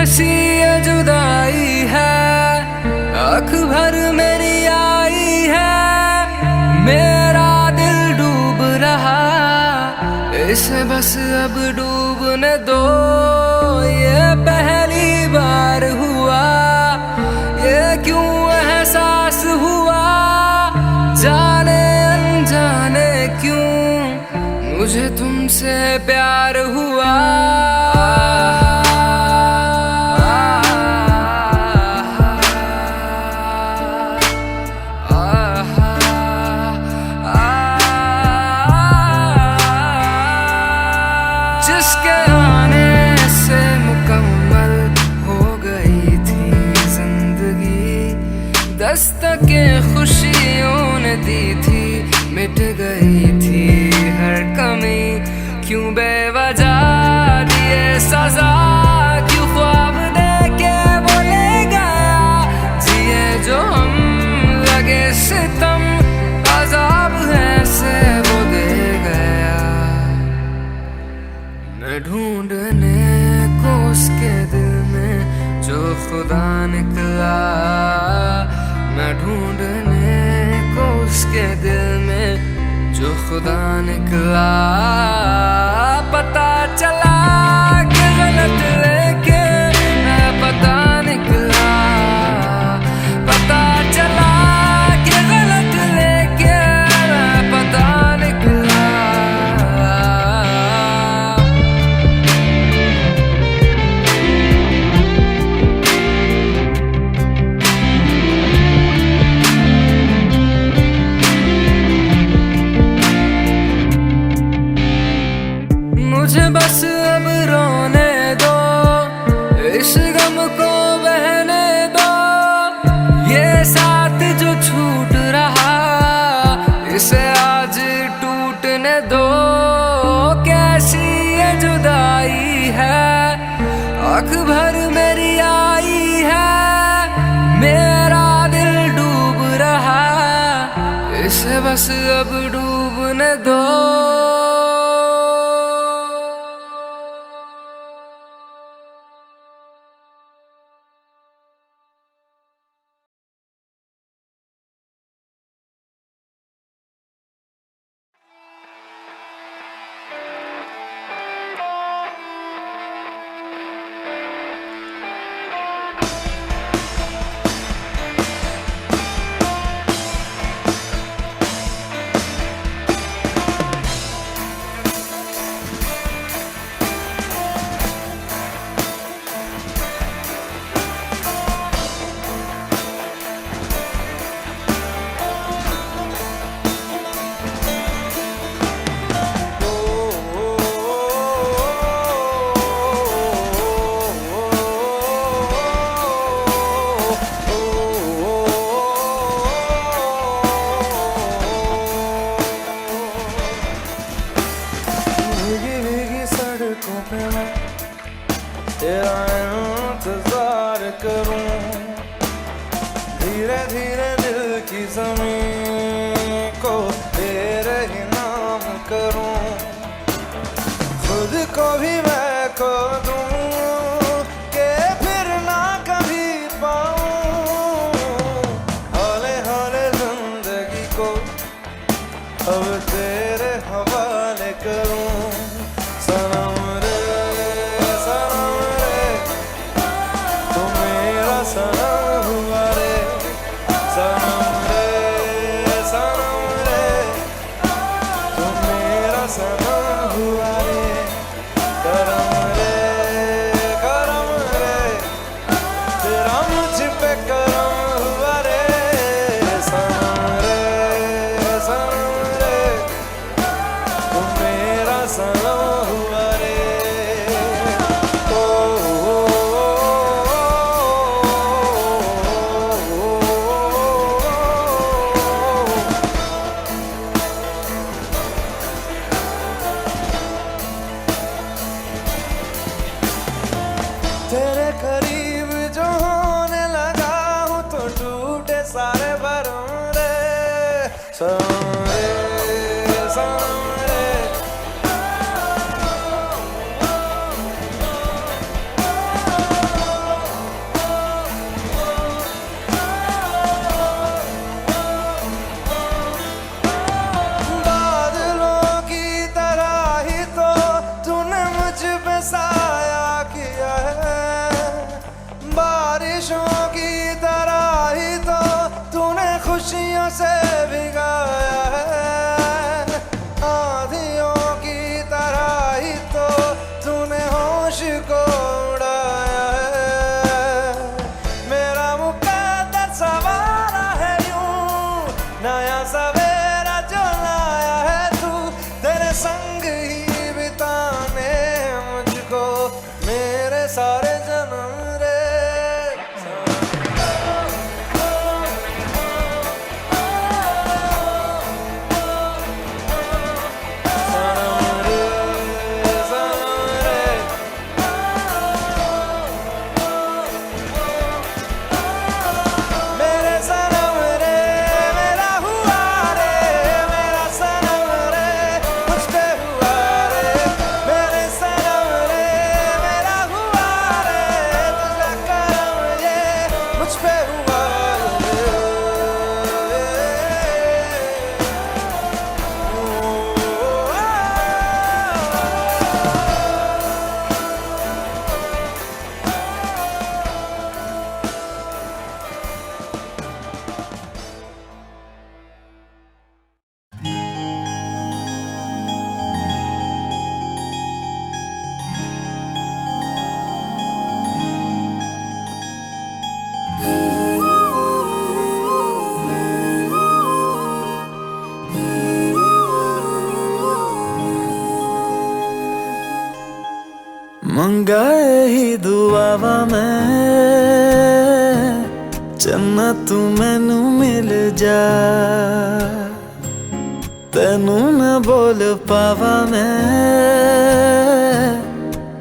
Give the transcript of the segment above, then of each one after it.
कैसी ये जुदाई है, आँख भर मेरी आई है, मेरा दिल डूब रहा, इसे बस अब डूबने दो। ये पहली बार हुआ, ये क्यों एहसास हुआ, जाने अनजाने क्यों मुझे तुमसे प्यार हुआ। जिसके आने से मुकम्मल हो गई थी जिंदगी, दस्तकें खुशियों ने दी थी, मिट गई थी हर कमी। क्यों बेवजह दिए सजा, क्यों ख्वाब देके वो ले गया, जिए जो हम लगे सितम, अज़ाब ऐसे वो दे गया। मैं ढूंढने को उसके दिल में जो खुदा निकला, मैं ढूंढने को उसके दिल में जो खुदा निकला। पता चला कि गलत लेके मैं पता निकला, पता चला कि गलत लेके मैं पता निकला। मुझे बस अब रोने दो, इस गम को बहने दो, ये साथ जो छूट रहा, इसे आज टूटने दो। कैसी ये जुदाई है, आँख भर मेरी आई है, मेरा दिल डूब रहा, इसे बस अब डूबने दो। तेरा इंतजार करूं, धीरे धीरे दिल की ज़मीं को तेरे ही नाम करूं, खुद को भी मैं खो दूं कि फिर ना कभी पाऊं। हौले हौले जिंदगी को अब तेरे हवाले करूं। सनम रे सनम रे, तू मेरा सनम हुआ रे। सनम रे सनम रे, तू मेरा सनम हुआ रे। करम रे तेरा मुझ पे करम हुआ रे। सनम रे तू मेरा सनम हुआ रे। तेरे करीब जो होने लगा हूँ तो टूटे सारे भरम रे। सनम रे मंगाए ही दुआवा मैं चन्ना तू मैनू मिल जा, तेनू न बोल पावा मैं,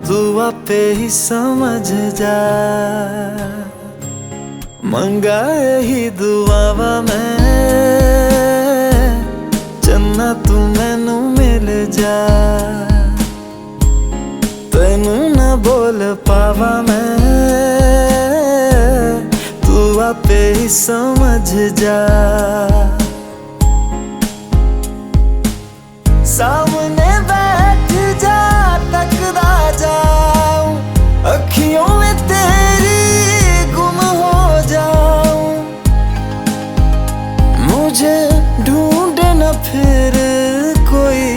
तू आपे ही समझ जा। मंगाए ही दुआवा मैं चन्ना तू मैनू मिल जा, तेनू न बोल पावा मैं, तू आपे ही समझ जा। सामने बैठ जा तकदा जाऊं, अखियों में तेरी गुम हो जाऊं, मुझे ढूंढे न फिर कोई।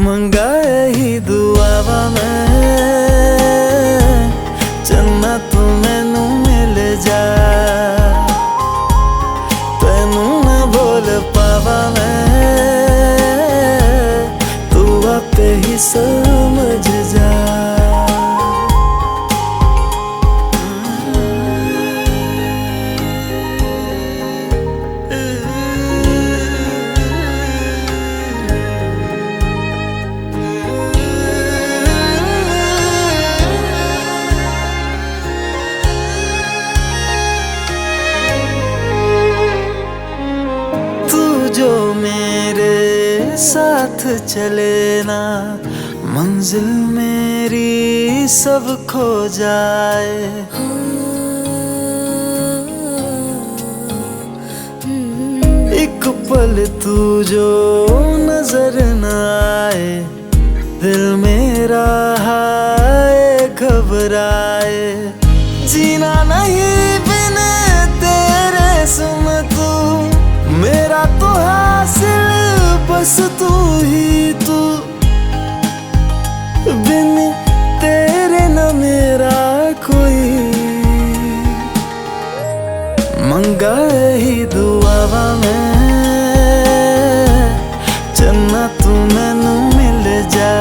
मंगाए ही दुआवा मैं चन्ना तू मैनू मिल जा, तेनू न बोल पावा मैं, तू आपे ही समझ जा। जो मेरे साथ चले ना, मंजिल मेरी सब खो जाए। एक पल तू जो नजर न आए, दिल मेरा हाय घबराए। जीना नहीं बिन तेरे सुन तू, मेरा तो हासिल बस तू ही तू, बिन तेरे न मेरा कोई। मंगाए ही दुआवा मैं चन्ना तू मैनू मिल जा,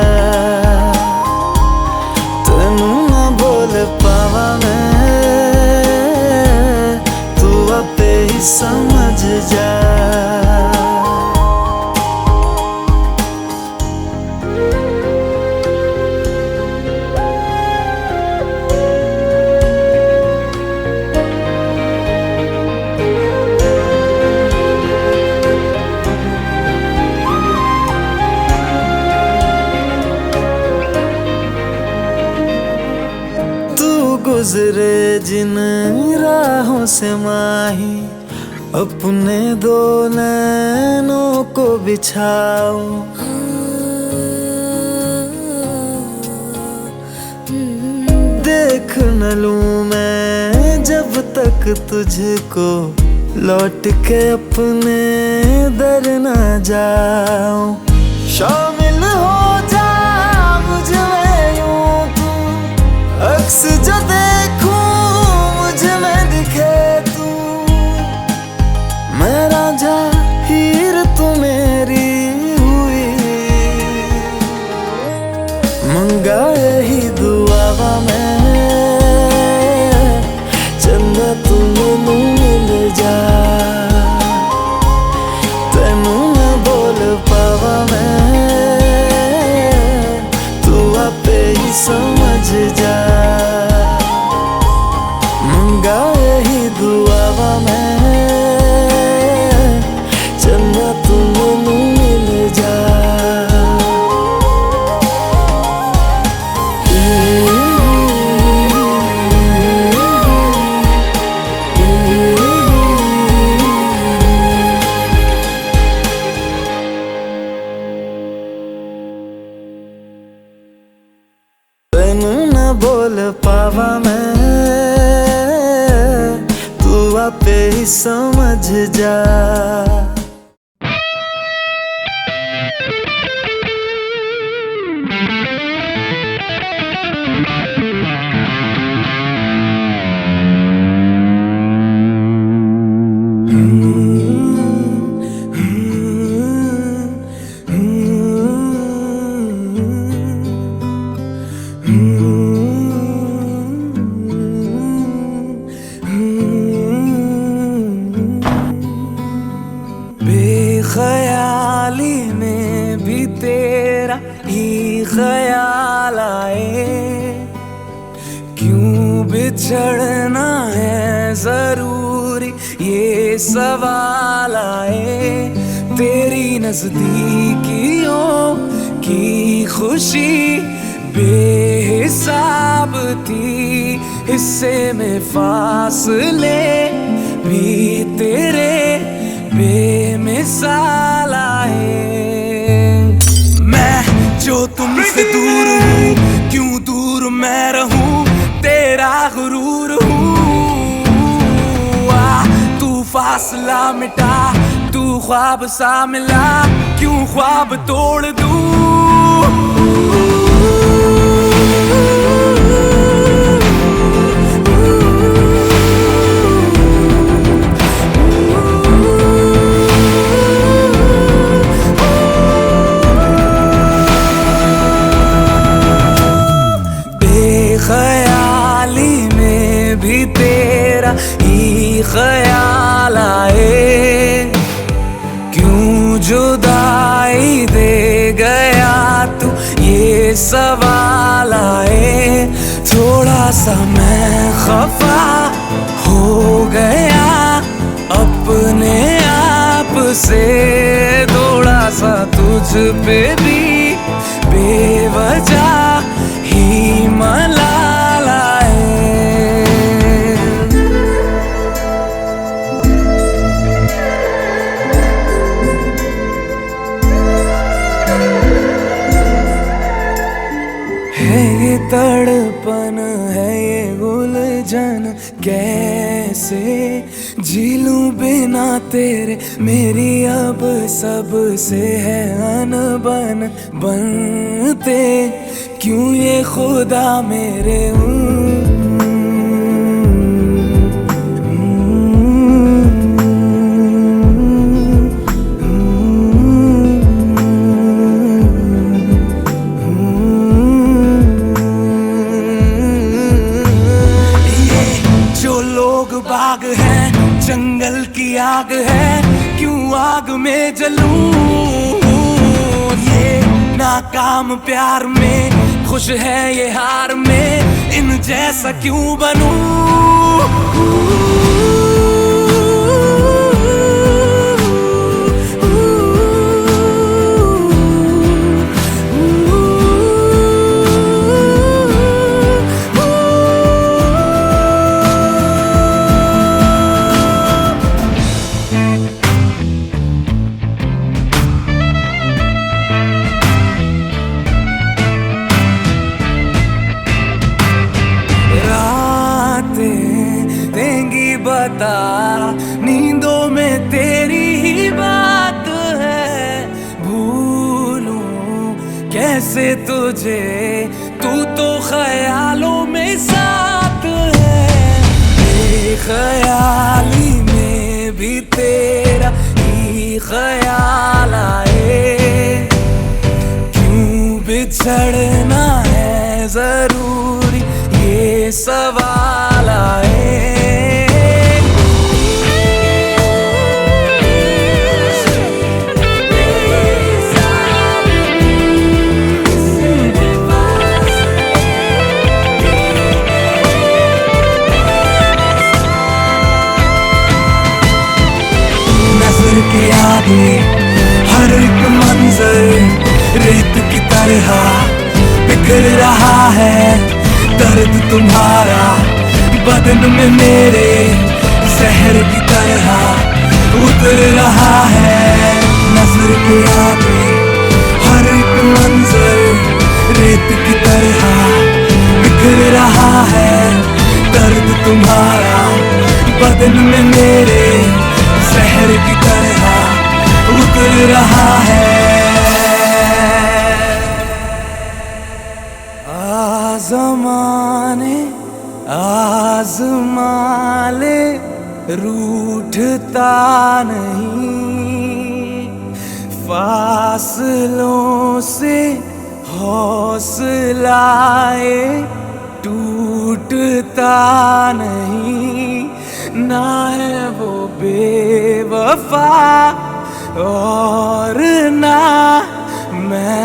तेनू न बोल पावा मैं, तू आपे ही समझ जा। गुजरे जिन राहों से माही, अपने दो नैनों को बिछाऊं, देख न लूं मैं जब तक तुझको, लौट के अपने दर न जाऊं। शामिल हो जा मुझ में यूं तू, अक्स जो देखूं मुझ में दिखे तू, मैं रांझा हीर तू मेरी हुई। मंगाए ही दुआवा मैं चन्ना तू मैनू मिल जा, तेनू न बोल पावा मैं, तू आपे ही समझ जा। मंगाए ही दुआवा मैं चन्ना तू मैनू मिल जा। तेनू न बोल पावा मैं, तू आपे ही समझ जा। तेरा ही ख्याल आए। क्यों बिछड़ना है जरूरी ये सवाल आए। तेरी नजदीकियों की खुशी बेहिसाब थी, हिस्से में फासले भी तेरे बेमिसाल आए। मैं जो तुमसे दूर हूँ, क्यों दूर मैं रहूं, तेरा गुरूर हूँ। तू फासला मिटा, तू ख्वाब सा मिला, क्यों ख्वाब तोड़ दूं। बेख्याली में भी तेरा ही ख्याल आए। क्यों जुदाई दे गया तू ये सवाल आए। थोड़ा सा मैं खफा हो गया अपने आप से, थोड़ा सा तुझ पे भी बेवजह ही मलाल आए। है ये तड़पन, है ये उलझन, कैसे झीलूं बिना तेरे। मेरी अब सबसे है अनबन, बनते क्यों ये खुदा मेरे। बाग है जंगल की आग है, क्यों आग में जलूं। ये नाकाम प्यार में खुश है ये हार में, इन जैसा क्यों बनूं। देंगी बता, नींदों में तेरी ही बात है। भूलूं कैसे तुझे, तू तो ख्यालों में साथ है। बेख्याली में भी तेरा ही ख्याल आए। क्यों बिछड़ना है जरूरी ये सवाल आए। नजर के आगे हर एक मंजर रेत की तरह बिखर रहा है। दर्द तुम्हारा बदन में मेरे जहर की तरह उतर रहा है। नजर के आगे हर एक मंजर रेत की तरह बिखर रहा है। दर्द तुम्हारा बदन में मेरे जहर की तरह उतर रहा है। ज़माने आज़मा ले, रूठता नहीं। फासलों से हौसलाए टूटता नहीं। ना है वो बेवफा और ना मैं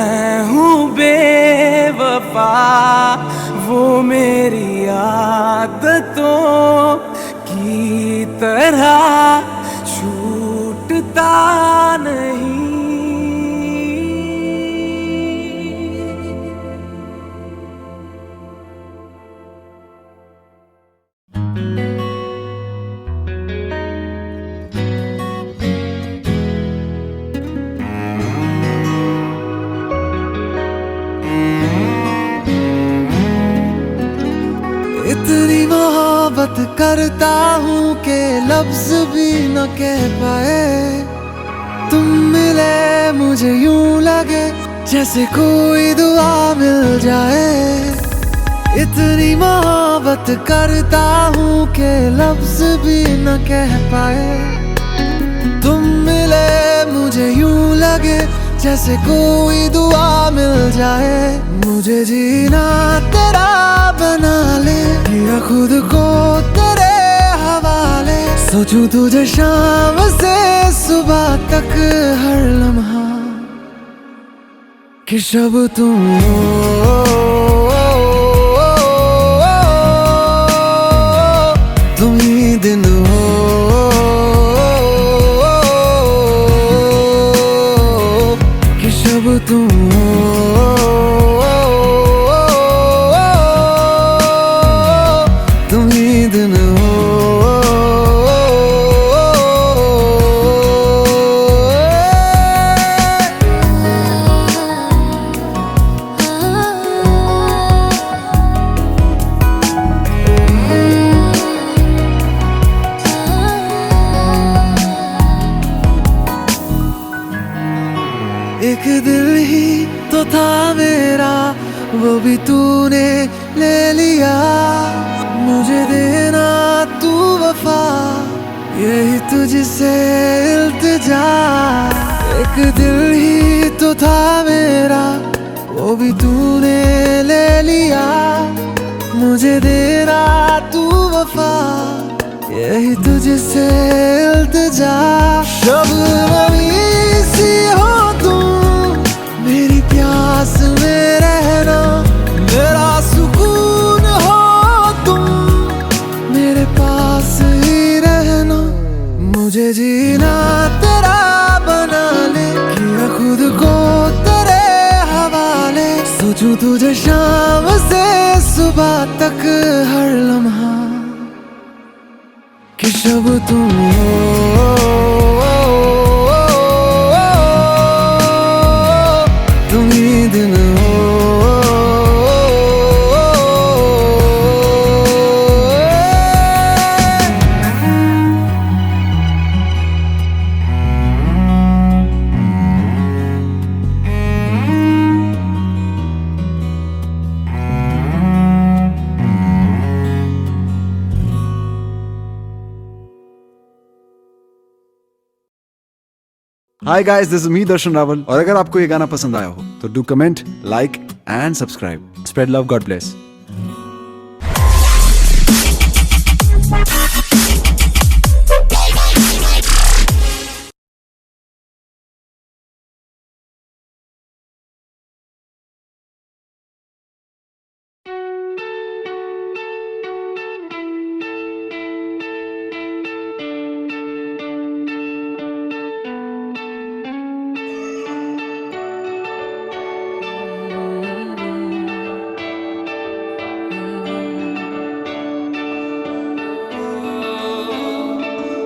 करता हूँ कि लफ्ज भी न कह पाए। तुम मिले मुझे यूं लगे जैसे कोई दुआ मिल जाए। इतनी मोहब्बत करता हूँ कि लफ्ज भी न कह पाए। तुम मिले मुझे यूं लगे जैसे कोई दुआ मिल जाए। मुझे जीना तेरा बना ले, किया खुद को तेरे हवाले। सोचूं तुझे शाम से सुबह तक हर लम्हा, कि शब तुम हो, तुम ही दिन हो, कि शब तुम हो, तुम ही दिन हो। एक दिल ही तो था मेरा, वो भी तूने ले लिया। मुझे देना तू वफा, यही तुझसे इल्तिजा। एक दिल ही तो था मेरा, वो भी तूने ले लिया। मुझे देना तू वफा, यही तुझसे इल्तिजा। शब सी हो तुम, मेरी प्यास में रहना। मेरा सुकून हो तुम, मेरे पास ही रहना। मुझे जीना तेरा बना ले, किया खुद को तेरे हवाले। सोचूं तुझे शाम से सुबह तक हर लम्हा, कि शब तुम हो, तुम ही दिन हो। Hi guys, this is me Darshan Raval. और अगर आपको ये गाना पसंद आया हो तो do comment, like and subscribe. Spread love, God bless.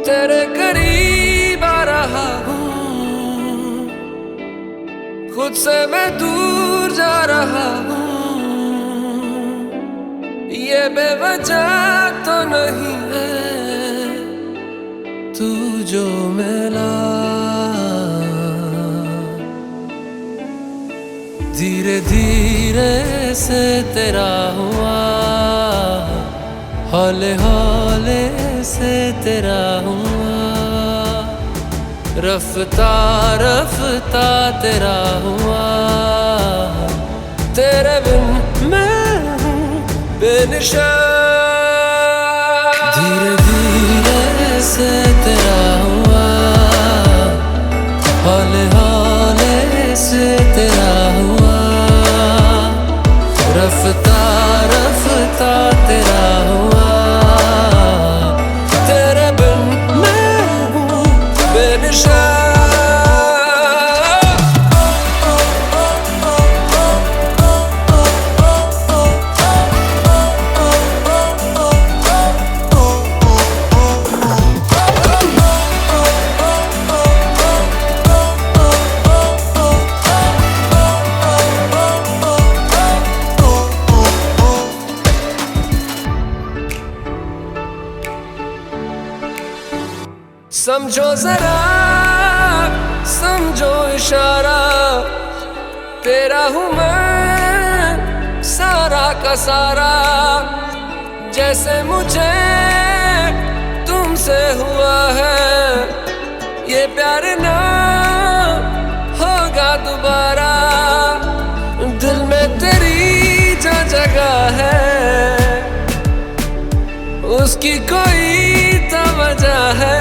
तेरे करीब आ रहा हूँ, खुद से मैं दूर जा रहा हूँ। ये बेवजह तो नहीं है तू जो मिला। धीरे धीरे से तेरा हुआ, हौले हौले से तेरा हुआ। रफ्ता रफ्ता तेरा हुआ। तेरे बिन मैं हूँ बेनिशान। धीरे धीरे से तेरा हुआ, हौले हौले से तेरा हुआ। रफ्ता रफ्ता तेरा हुआ। तेरे बिन मैं हूँ बेनिशान। समझो जरा, समझो इशारा, तेरा हूँ मैं सारा का सारा। जैसे मुझे तुमसे हुआ है ये प्यार ना होगा दोबारा। दिल में तेरी जो जगह है उसकी कोई तो वजह है,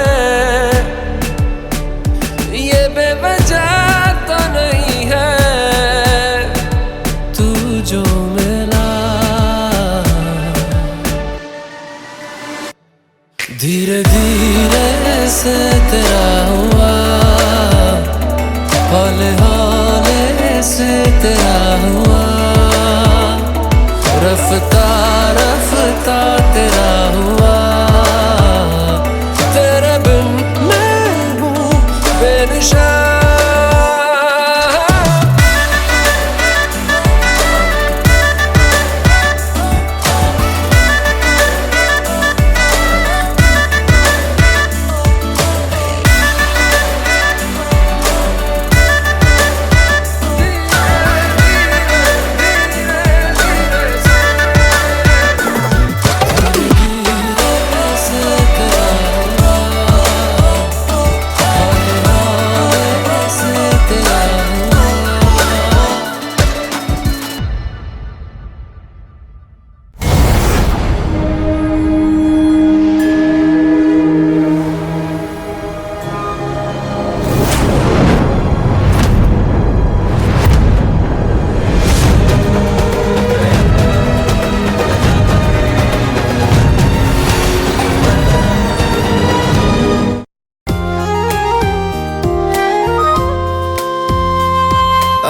ये बेवजह तो नहीं है। तू जो मिला धीरे धीरे से तेरा हुआ, हौले हौले से तेरा हुआ, रफ्ता रफ्ता तेरा हुआ। तेरे बिन मैं हूँ बेनिशान।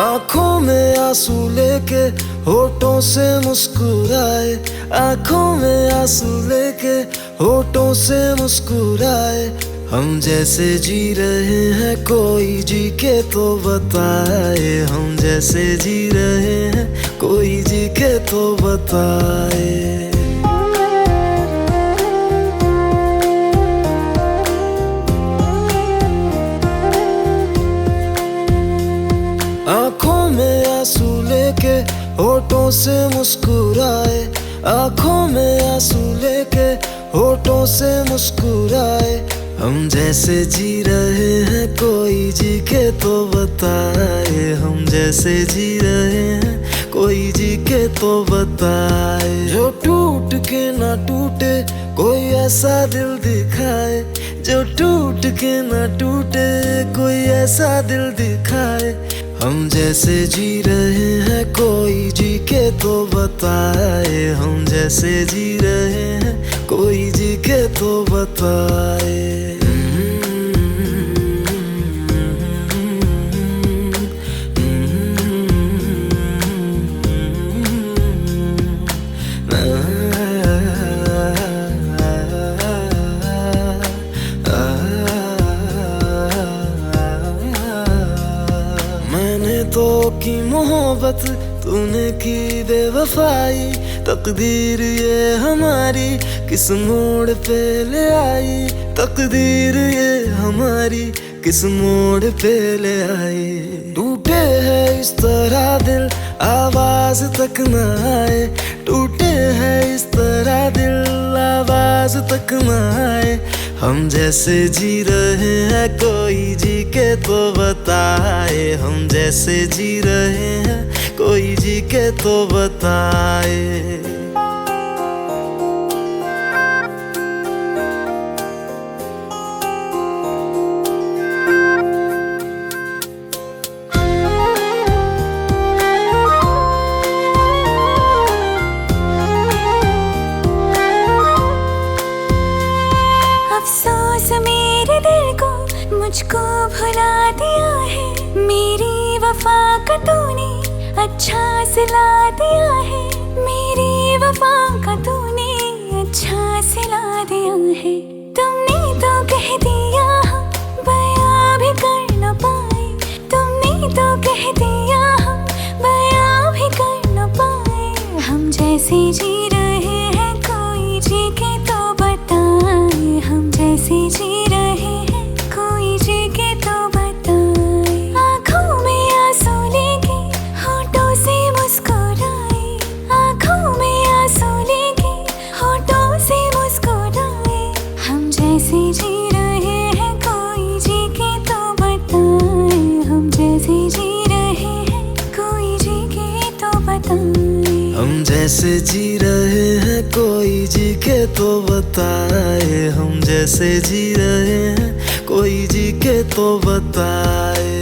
आँखों में आंसू लेके होठों से मुस्कुराए, आँखों में आंसू लेके होठों से मुस्कुराए। हम जैसे जी रहे हैं कोई जी के तो बताए, हम जैसे जी रहे हैं कोई जी के तो बताए। आँखों में आंसू लेके होठों से मुस्कुराए, आँखों में आंसू लेके होठों से मुस्कुराए। हम जैसे जी रहे हैं कोई जी के तो बताए, हम जैसे जी रहे हैं कोई जी के तो बताए। जो टूट के ना टूटे कोई ऐसा दिल दिखाए, जो टूट के ना टूटे कोई ऐसा दिल दिखाए। हम जैसे जी रहे हैं कोई जी के तो बताए, हम जैसे जी रहे हैं कोई जी के तो बताए। तो की मोहब्बत तूने की बेवफाई, तकदीर ये हमारी किस मोड़ पे ले आई, तकदीर ये हमारी किस मोड़ पे ले आई। टूटे है इस तरह दिल आवाज तक न आए, टूटे है इस तरह दिल आवाज तक न आए। हम जैसे जी रहे हैं कोई जी के तो बताए, हम जैसे जी रहे हैं कोई जी के तो बताए। अफसोस मेरे दिल को मुझको भुला दिया है, मेरी वफा का तूने अच्छा सिला दिया है, मेरी वफा का तूने अच्छा सिला दिया है। तुमने तो कह दिया हम बयां भी कर न पाए, तुमने तो कह दिया हम बयां भी कर न पाए। हम जैसे जी रहे हैं कोई जी के तो बताए, हम जैसे जी रहे हैं हम जैसे जी रहे हैं कोई जी के तो बताए, हम जैसे जी रहे हैं कोई जी के तो बताए।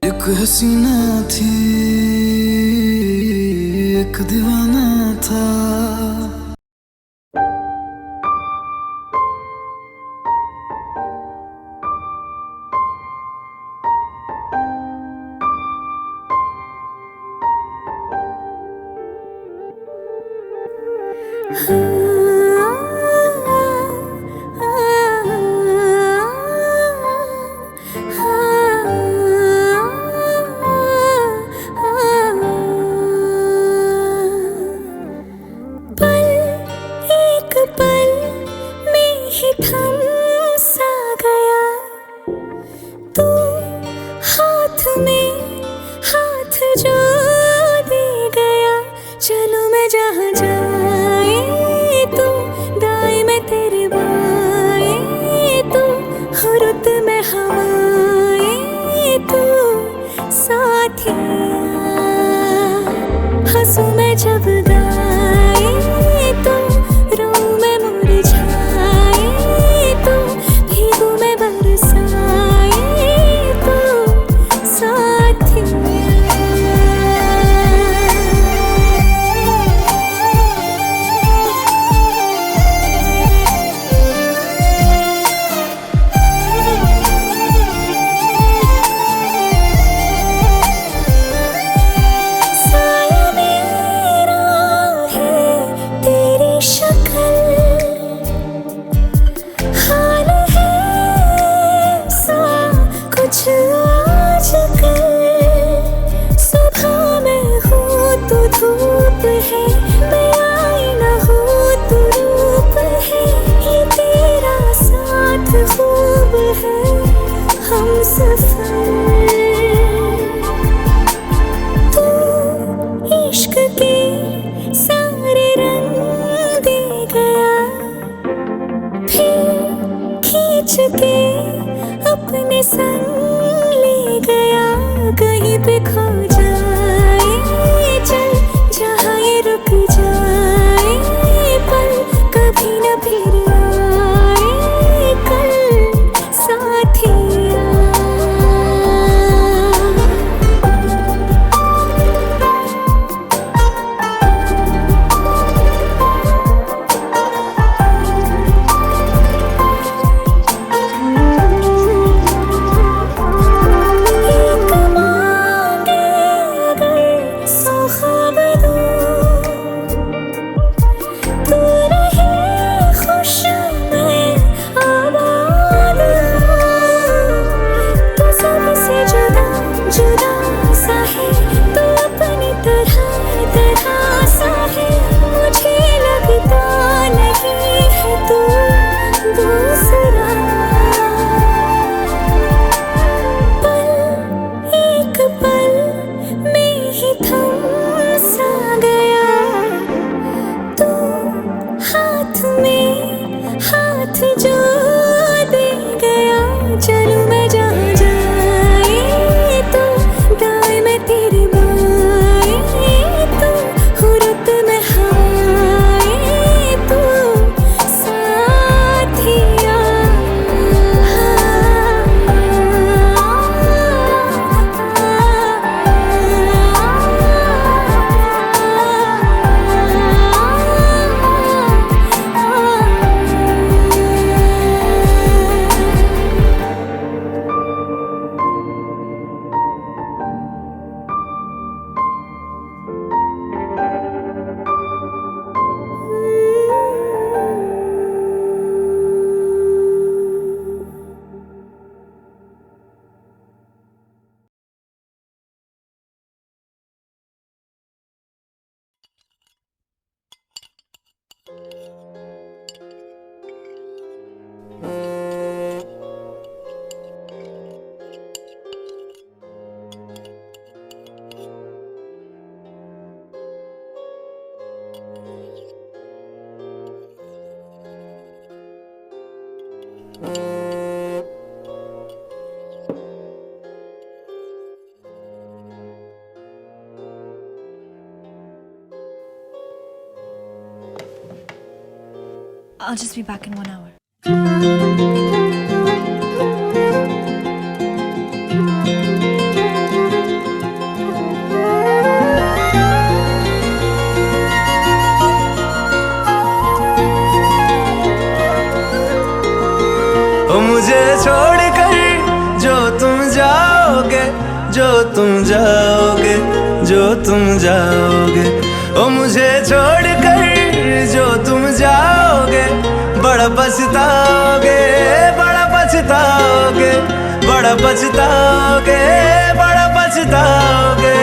एक हसीना थी एक दीवाना था, थम सा गया तू, हाथ में हाथ जो दे गया। चलो मैं जहाँ जाए तू, दाएं में तेरे बाएं तू, हो रुत में हवाएं तू, साथिया हंसू मैं जब गाए तू, रो मैं मुरझाए तू, भीगू मैं बरसाए तू, साथिया। धूप है मैं आईना हूँ तू रूप है, ये तेरा साथ खूब है हम सफर। तू इश्क के सारे रंग दे गया, फिर खींच के अपने संग ले गया। कहीं पे खो जाए चल जहाँ ये रुक जाए पल, कभी न फिर आए कल, साथिया। एक I'll just be back in 1 hour. ओ मुझे छोड़कर जो तुम जाओगे, जो तुम जाओगे, जो तुम जाओगे, ओ मुझे छोड़कर जो तुम जाओगे, बड़ा पछताओगे, बड़ा पछताओगे, बड़ा पछताओगे, बड़ा पछताओगे।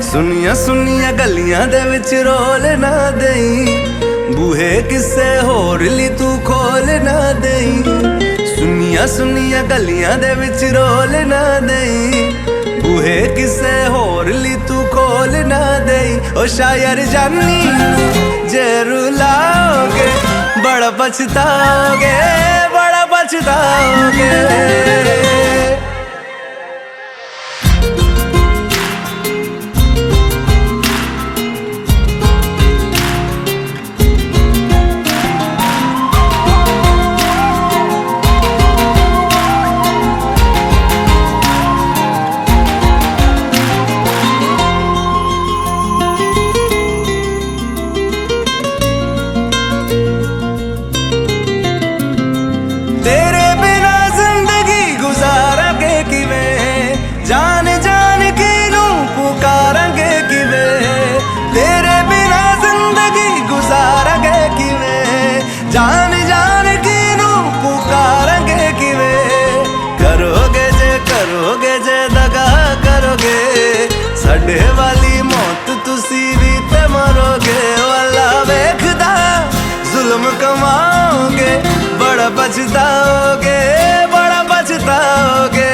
सुनिया सुनिया गलियां दे विच रोल ना देई, बूहे किसे होर ली तू खोल ना देई। सुनिया सुनिया गलियां दे विच रोल ना देई, बूहे किसे होर ली तू खोल ना देई। ओ शायर जानी जे रुलाओगे, बड़ा पछताओगे, बड़ा पछताओगे। तेरे बिना जिंदगी गुजारांगे किवें, जान जान के नू पुकारांगे किवें। तेरे बिना जिंदगी गुजारांगे किवें, जान जान के नू पुकारांगे किवें। करोगे जे दगा करोगे, साडे वाली मौत तुसी भी ते मरोगे। वाला वेखदा जुल्म कमाओगे, बड़ा पछताओगे, बड़ा पछताओगे।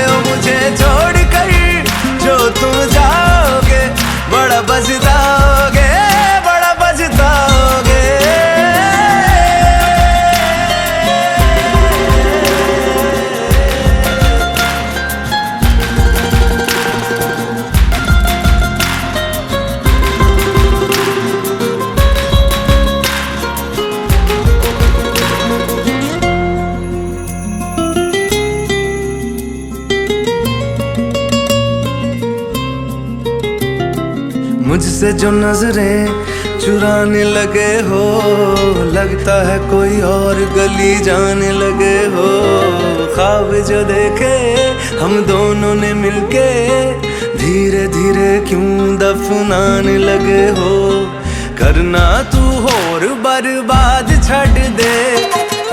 ओ मुझे छोड़कर जो तुम जाओगे, बड़ा पछताओगे, बड़ा पछताओगे। मुझसे जो नजरें चुराने लगे हो, लगता है कोई और गली जाने लगे हो। ख्वाब जो देखे हम दोनों ने मिलके, धीरे धीरे क्यों दफनाने लगे हो। करना तू होर बर्बाद छड़ दे,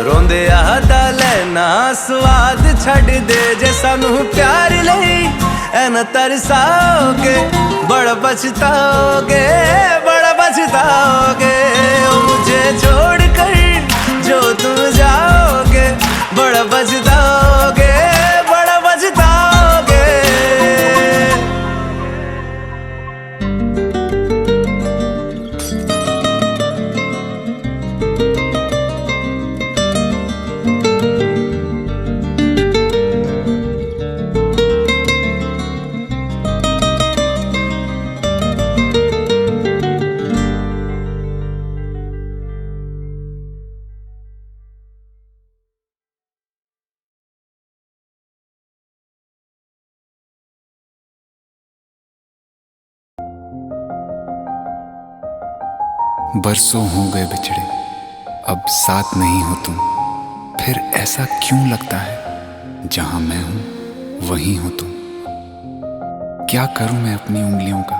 रोंदे आदा लेना स्वाद छड़ दे। जे सानू प्यार लई ऐना तरसाओगे, बड़ा पछताओगे, बड़ा पछताओगे। ओ मुझे छोड़कर जो तुम जाओगे, बड़ा पछताओगे, बड़ा पछताओगे। बरसों हो गए बिछड़े, अब साथ नहीं हो तुम। फिर ऐसा क्यों लगता है, जहां मैं हूं वहीं हो तुम। क्या करूं मैं अपनी उंगलियों का,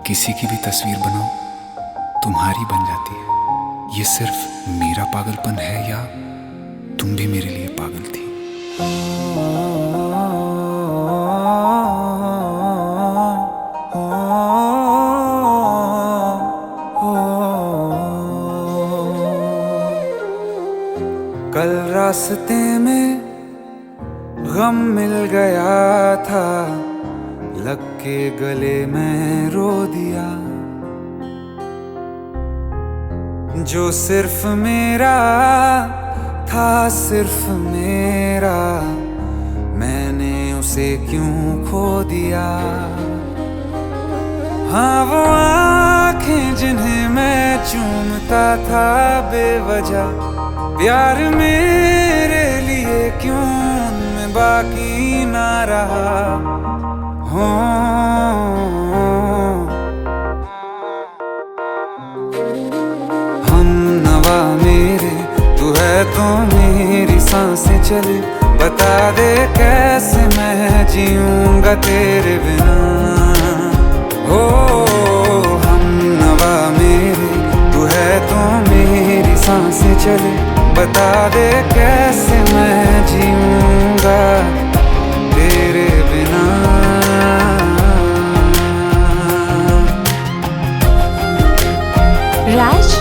किसी की भी तस्वीर बनाऊं, तुम्हारी बन जाती है। ये सिर्फ मेरा पागलपन है या तुम भी मेरे लिए पागल थी। कल रास्ते में गम मिल गया था, लग के गले में रो दिया। जो सिर्फ मेरा था सिर्फ मेरा, मैंने उसे क्यों खो दिया। हाँ वो आंखें जिन्हें मैं चूमता था बेवजह, प्यार मेरे लिए क्यों उनमें बाकी ना रहा। हो हम नवा मेरे, तू है तो मेरी सांसें चले, बता दे कैसे मैं जीऊंगा तेरे बिना। हो हम नवा मेरे, तू है तो मेरी सांसें चले, बता दे कैसे मैं जीऊंगा तेरे बिना। राज,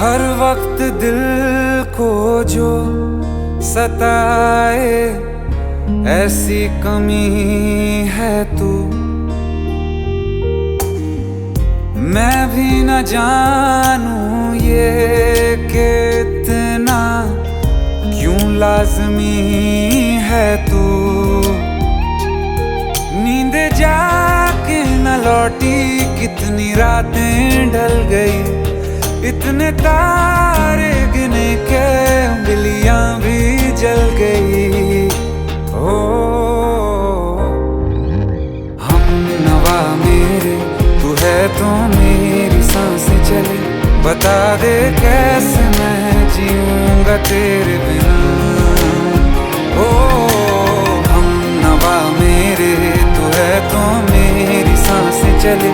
हर वक्त दिल को जो सताए, ऐसी कमी है तू। मैं भी न जानूं ये कि इतना क्यों लाज़मी है तू। नींद जाके न लौटी, कितनी रातें ढल गई, इतने तारे गिने के उंगलियां भी जल गई। ओ हम नवा मेरे, तू है तो मेरी सांसें चले, बता दे कैसे मैं जीऊंगा तेरे बिना। ओ हम नवा मेरे, तू है तो मेरी सांसें चले,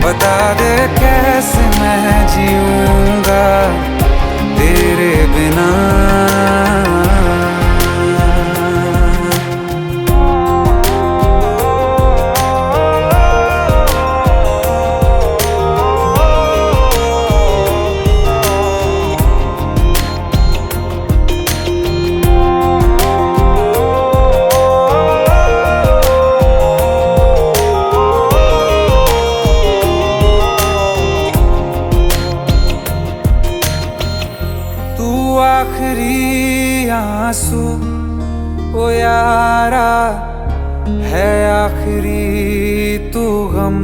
बता दे कैसे मैं जीऊंगा तेरे बिना। आखिरी आंसू ओ यारा है, आखिरी तू गम।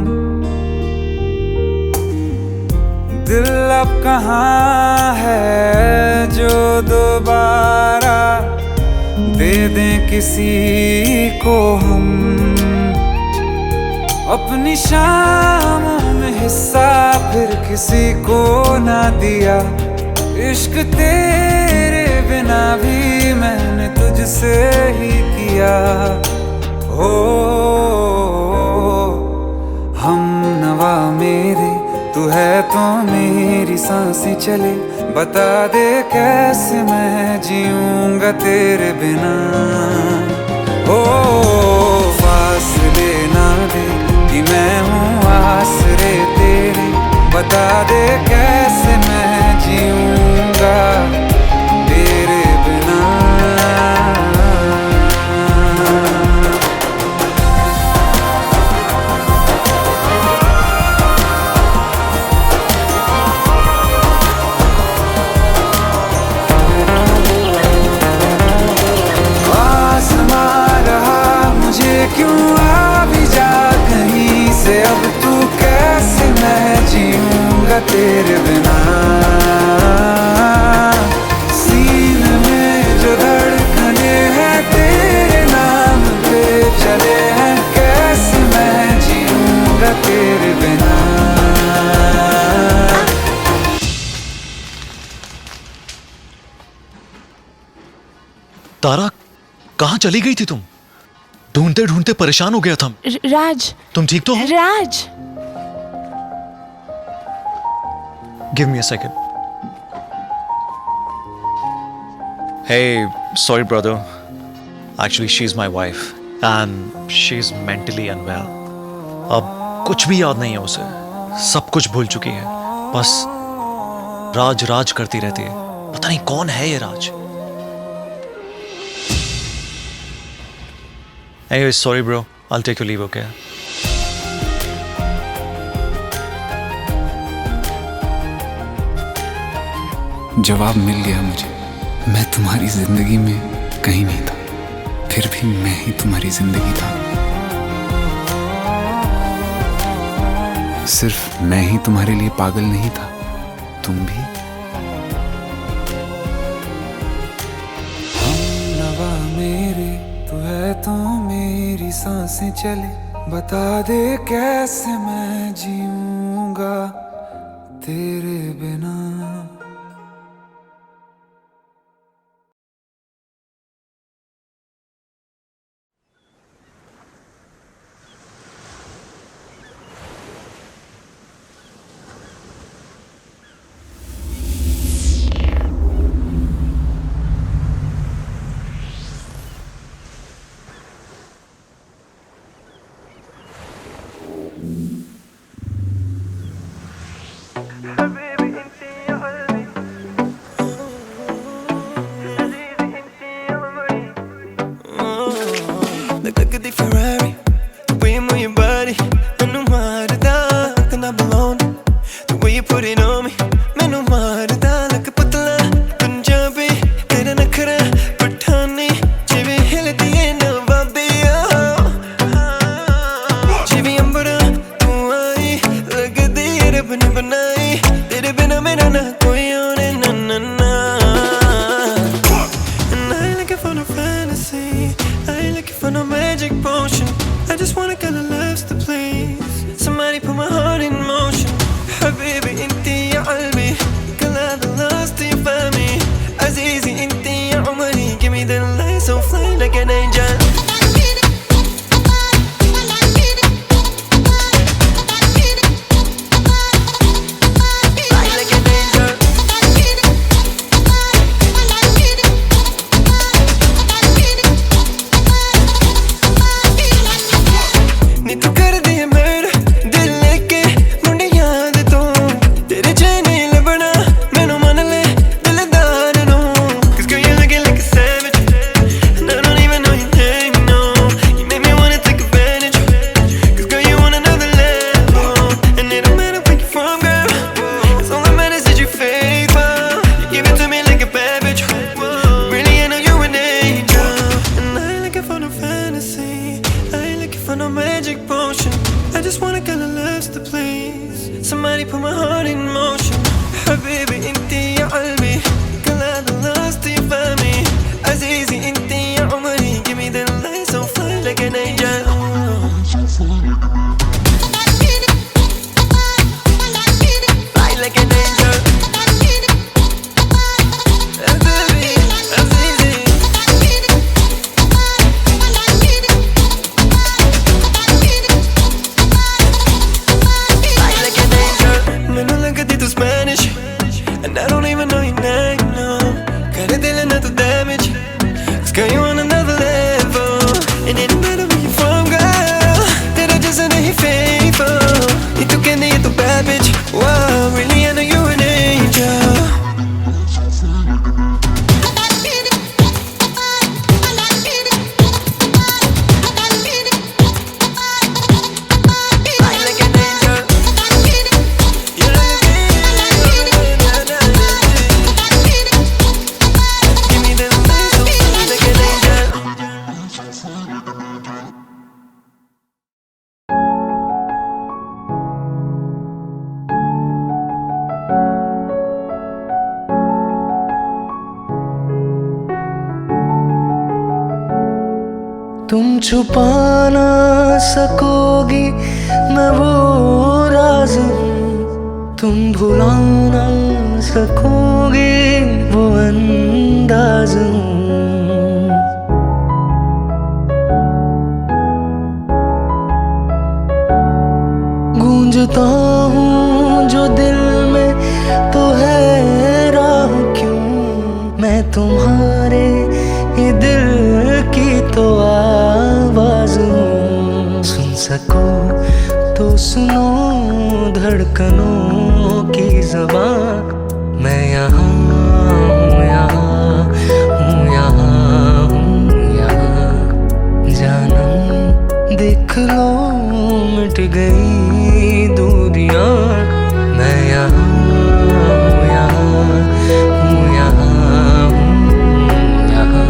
दिल अब कहाँ है जो दोबारा दे दें किसी को हम। अपनी शामों में हिस्सा फिर किसी को ना दिया, इश्क तेरे बिना भी मैंने तुझसे ही किया। हो हम नवा मेरे, तू है तो मेरी सांसें चले, बता दे कैसे मैं जीऊंगा तेरे बिना। हो फासले ना दे कि मैं हूँ आसरे तेरे, बता दे कैसे मैं जीऊंगा तेरे बिना। आसमां रहा मुझे क्यों, आ भी जा कहीं से, अब तू कैसे मैं जीऊंगा तेरे बिना। सीने में जो धड़कने हैं तेरे नाम पे चले हैं, कैसे मैं जीऊंगा तेरे बिना। तारा, कहाँ चली गई थी तुम? ढूंढते ढूंढते परेशान हो गया था। राज, तुम ठीक तो हो? Raj, give me a second. Hey, sorry brother. Actually, she's my wife and she's mentally unwell. अब कुछ भी याद नहीं है उसे, सब कुछ भूल चुकी है, बस राज राज करती रहती है। पता नहीं कौन है ये राज। Hey, sorry bro, I'll take your leave, okay? जवाब मिल गया मुझे, मैं तुम्हारी जिंदगी में कहीं नहीं था, फिर भी मैं ही तुम्हारी जिंदगी था। सिर्फ मैं ही तुम्हारे लिए पागल नहीं था, तुम भी। हमनवा मेरी तू है तो मेरी सांसें चले, बता दे कैसे मैं जीऊंगा तेरे बिना। Look at the Ferrari, the way you move your body. I know what it does, can I belong? The way you put it on me, I know what it does. Like a putla, Punjabi, tera nakhra, Pathani, jive hildi hai na babiya. Jive ambara, tu aayi, lagdi rab ne banai. Tere bina mera na koi aur na na na. And I like it for no fantasy, I like it for no magic potion. I just wanna get a lives to please. Somebody put my heart in motion. Habibi, inti ya qalbi, kalad lost you find me. Azizi, inti ya umari, give me the light so fly like an angel. Fly like an angel. नी तू कर दी है मेरा दिल लेके मुंडे याद तो तेरे चैने लबना मैनू मन ले दिलदार no. Cause girl you're looking like a savage and I don't even know your name, no. You make me wanna take advantage. Cause girl you on another level, and it don't matter where you're from, girl. Cause all that matters is you're faithful. You give it to me like a bad bitch. Really I know you an angel. And I like it for no fantasy, I like it for no magic potion. I just wanna get a lives to please. Somebody put my heart in motion. Habibi, inti ya qalbi, kalad lost you find me. Azizi, inti ya umari, give me the light so fly like an angel. Fly like an angel. Habibi, Azizi. Fly like an angel. Mainu lagdi tu Spanish, and I don't even know your name, no. Kare dil na tu damage, 'cause girl you on another level, and it don't matter where you're from, girl. Tera jaisa nahi faithful. Ye tu kehndi ye tu bad bitch. Wow, really I know you an angel. Fly like an angel. You know you give me the light so fly like an angel. तुम छुपा ना सकोगी मैं वो राज हूँ, तुम भुला ना सकोगी वो अंदाज हूँ। गूंजता हूँ जो दिल में तो है राह क्यों, मैं तुम्हारे ही दिल की तो आवाज हूँ। सुन सको तो तो सुनो धड़कनों की ज़बान। मैं यहाँ हूँ, यहाँ हूँ, यहाँ हूँ, यहाँ। जानम देख लो मिट गई दूरियां। मैं यहाँ हूँ, यहाँ हूँ, यहाँ हूँ, यहाँ।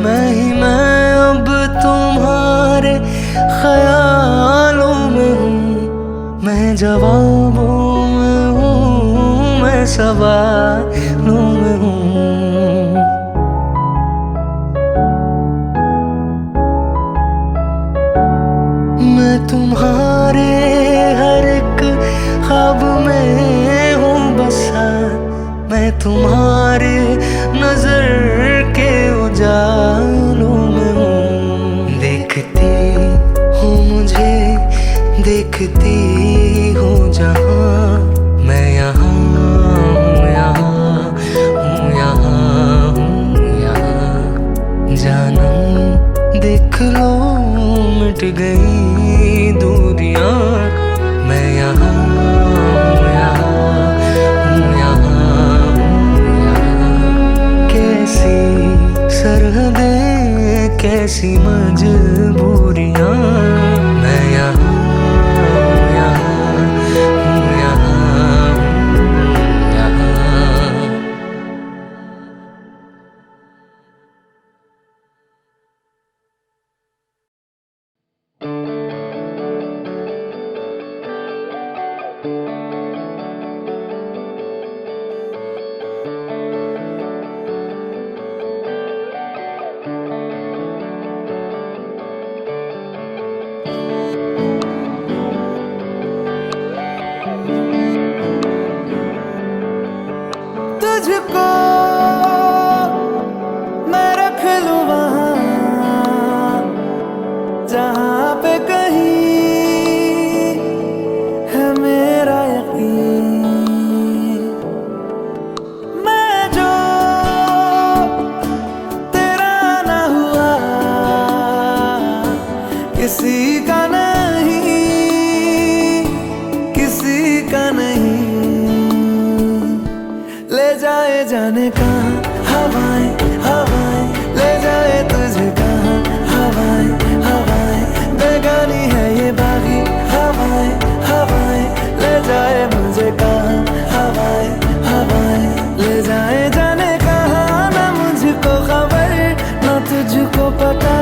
मैं ही मैं अब तुम्हारे ख्यालों में हूँ। मैं जवाबों में हूँ, मैं सवालों में हूँ। मैं तुम्हारे हर एक ख्वाब में हूँ बसा। मैं तुम्हारे नजर के उजालों में हूँ। देखती हो मुझे, देखती हो जहाँ। मैं यहाँ हूँ, यहाँ हूँ, यहाँ हूँ, यहाँ। जानम देख लो मिट गई दूरियां। मैं यहाँ हूँ, यहाँ हूँ, यहाँ हूँ, यहाँ। कैसी सरहदें, कैसी मजबूरियां। मैं यहाँ हूँ, यहाँ हूँ, यहाँ हूँ, यहाँ। तुझको मैं रख लूं वहाँ, जहाँ पे कहीं है मेरा यकीन। मैं जो तेरा ना हुआ, किसी का नहीं, किसी का नहीं। ले जाए जाने कहाँ हवाएं, हवाएं, ले जाए तुझे कहाँ हवाएं, हवाएं। बेगानी है ये बागी हवाएं, हवाएं, ले जाए मुझे कहाँ हवाएं, हवाएं। ले जाए जाने कहाँ, ना मुझको खबर ना तुझको पता।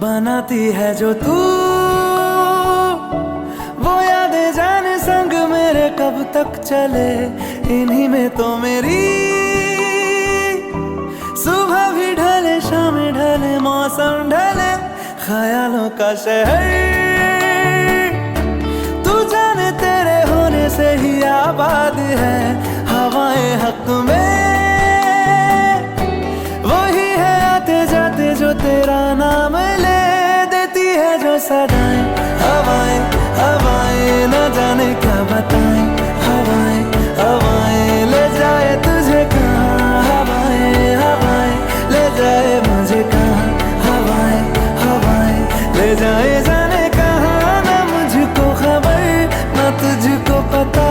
बनाती है जो तू वो यादें जाने संग मेरे कब तक चले। इन्हीं में तो मेरी सुबह भी ढले, शाम ढले, मौसम ढले। ख्यालों का शहर तू जाने तेरे होने से ही आबाद है। हवाएं हक में वही है आते जाते जो तेरा नाम ले देती है जो सदाएं। हवाएं, हवाएं, न जाने क्या बताएं। हवाएं, हवाएं, ले जाए तुझे कहाँ। हवाएं, हवाएं, ले जाए मुझे कहाँ। हवाएं, हवाएं, ले जाए जाने कहाँ। ना मुझको खबर ना तुझको पता।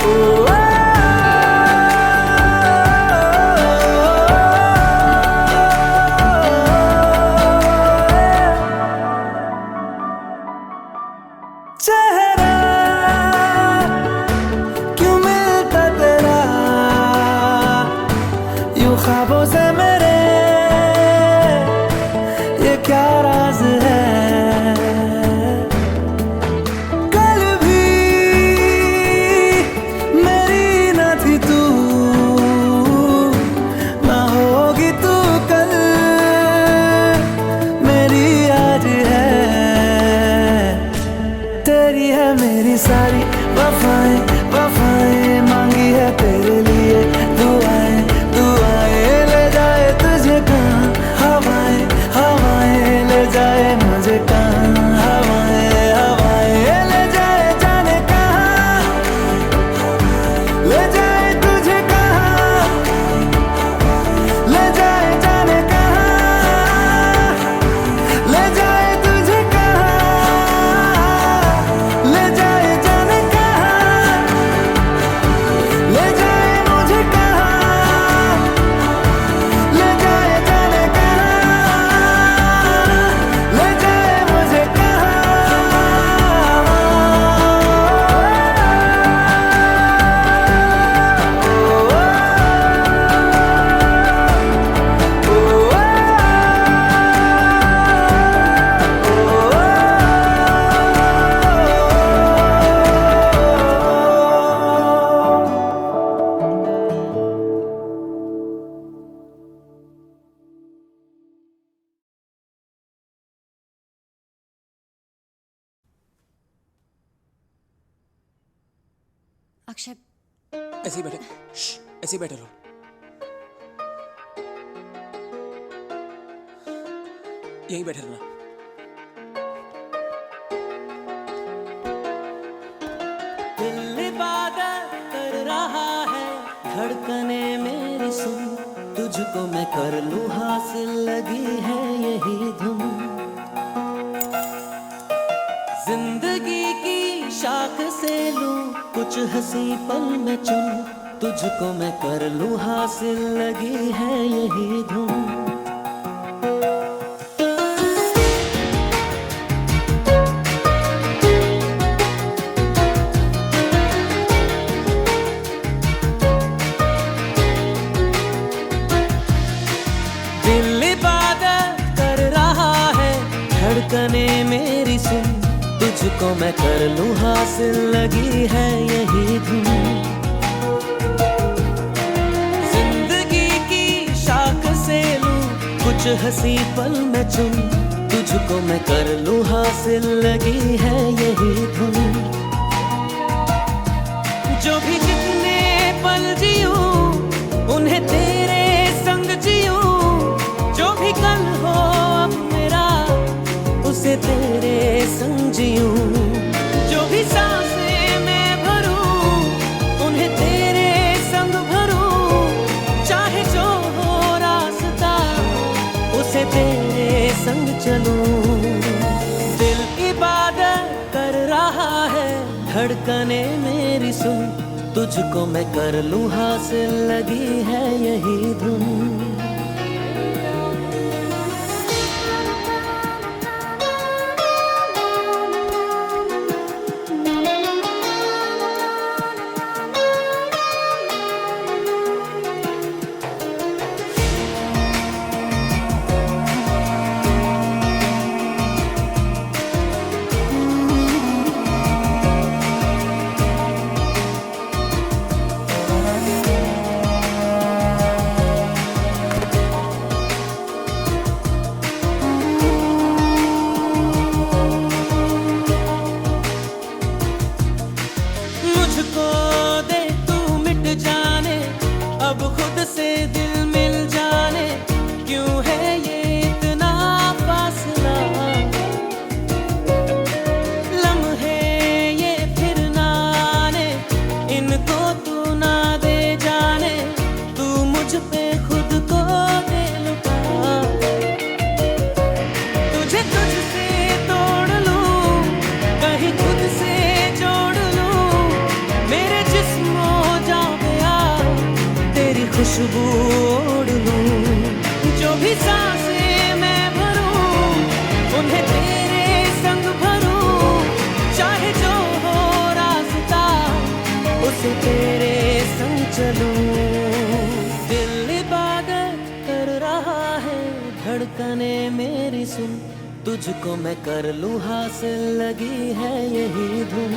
Oh सारी वफाएं वफाएं मांगी है तेरे लिए दुआएं दुआएं ले जाए तुझे कहाँ हवाएं हवाएं ले जाए मुझे कहाँ हवाएं हवाएं ले जाए जाने कहाँ ले जाए तुझे कहाँ ले जाए जाने कहाँ ले जाए तुझे कहाँ ले जाए जाने कहाँ ले जाए मुझे कहाँ ले जाए जाने कहाँ ले जाए मुझे अक्षय, ऐसे ही बैठे, ऐसे ही बैठे रहो। यहीं बैठे रहना। दिल इबादत कर रहा है, धड़कने मेरी सुन, तुझको मैं कर लूं हासिल, लगी है यही धुन। जिंदगी की शाख से लूं कुछ हंसी पल में चुन, तुझको मैं कर लूं हासिल, लगी है यही धुन। दिल इबादत कर रहा है, धड़कने मेरी सुन, तुझको मैं कर लूं हासिल, लगी है यही धुन। जिंदगी की शाख से लूं कुछ हंसी पल में चुन, तुझको मैं कर लूं हासिल, लगी है यही धुन। जो भी जितने पल जियूं उन्हें तेरे संग जियूं, जो भी कल हो अब मेरा उसे तेरे संग जियूं, जो भी सांसें मैं भरूं उन्हें तेरे संग भरूं, चाहे जो हो रास्ता उसे तेरे संग चलूं। दिल इबादत कर रहा है, धड़कने मेरी सुन, तुझको मैं कर लूं हासिल, लगी है यही धुन। मुझको दे तू मिट जाने, अब खुद से दिल मिल जाने, क्यों है ये इतना फासला। लम्हे ये फिर ना आने, इनको तू ना दे जाने, तू मुझ पे खुद को दे लुटा। तुझे तुझसे तोड़ लूं, कहीं खुद से जोड़ लूं, मेरे जिस्मो जा गया तेरी खुशबू ओढ़ लूं। जो भी सांसें मैं भरूं उन्हें तेरे संग भरूं, चाहे जो हो रास्ता उसे तेरे संग चलूं। दिल इबादत कर रहा है, धड़कने मेरी सुन, तुझको मैं कर लूं हासिल, लगी है यही धुन।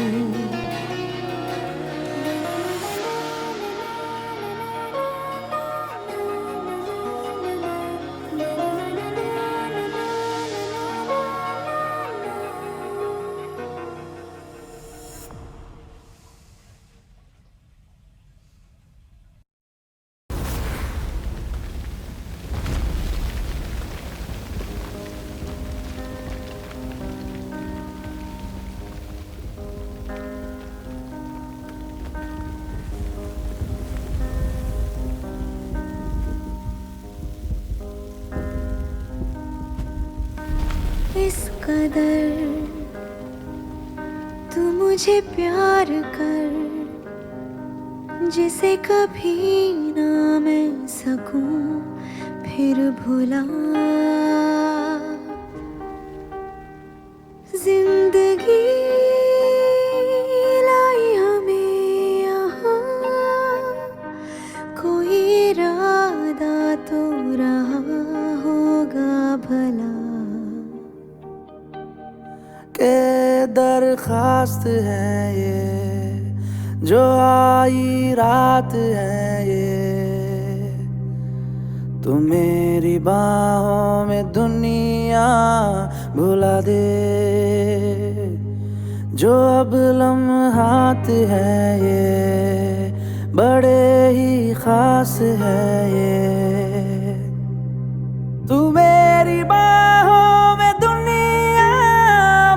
कदर तू मुझे प्यार कर, जिसे कभी ना मैं सकूं फिर भुला। जिंदगी लाई हमें यहाँ, कोई इरादा तो रहा होगा भला। के दरखास्त है ये जो आई रात है ये, तू मेरी बाहों में दुनिया भुला दे। जो अब लम्हात है ये बड़े ही खास है ये, तू मेरी बाहों में दुनिया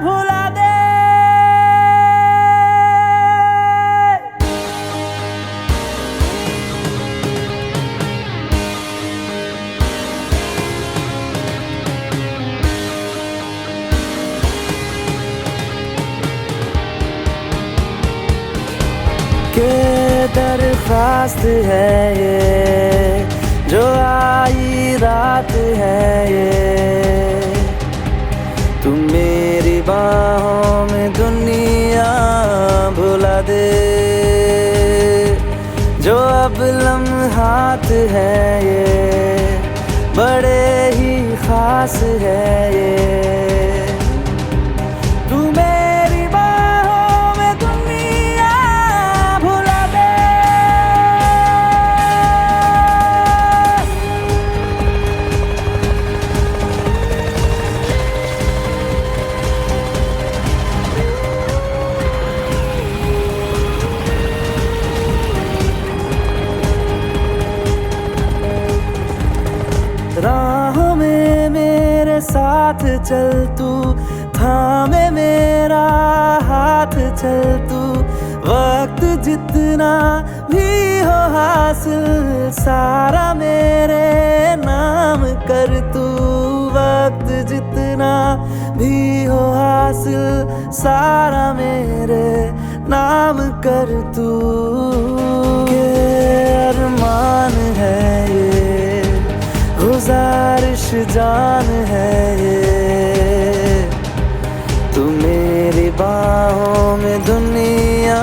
भुला दे। के दरखास्त है ये जो आई रात है ये, तू मेरी बाहों में दुनिया भुला दे। जो अब लम्हात है ये बड़े ही खास है ये, तू मेरी बाहों में दुनिया भुला दे। राहों में मेरे साथ चल तू, थामे मेरा हाथ चल तू। वक्त जितना भी हो हासिल सारा मेरे नाम कर तू। वक्त जितना भी हो हासिल सारा मेरे नाम कर तू। के अरमान है ये गुजारिश जान है ये, तू मेरी बाहों में दुनिया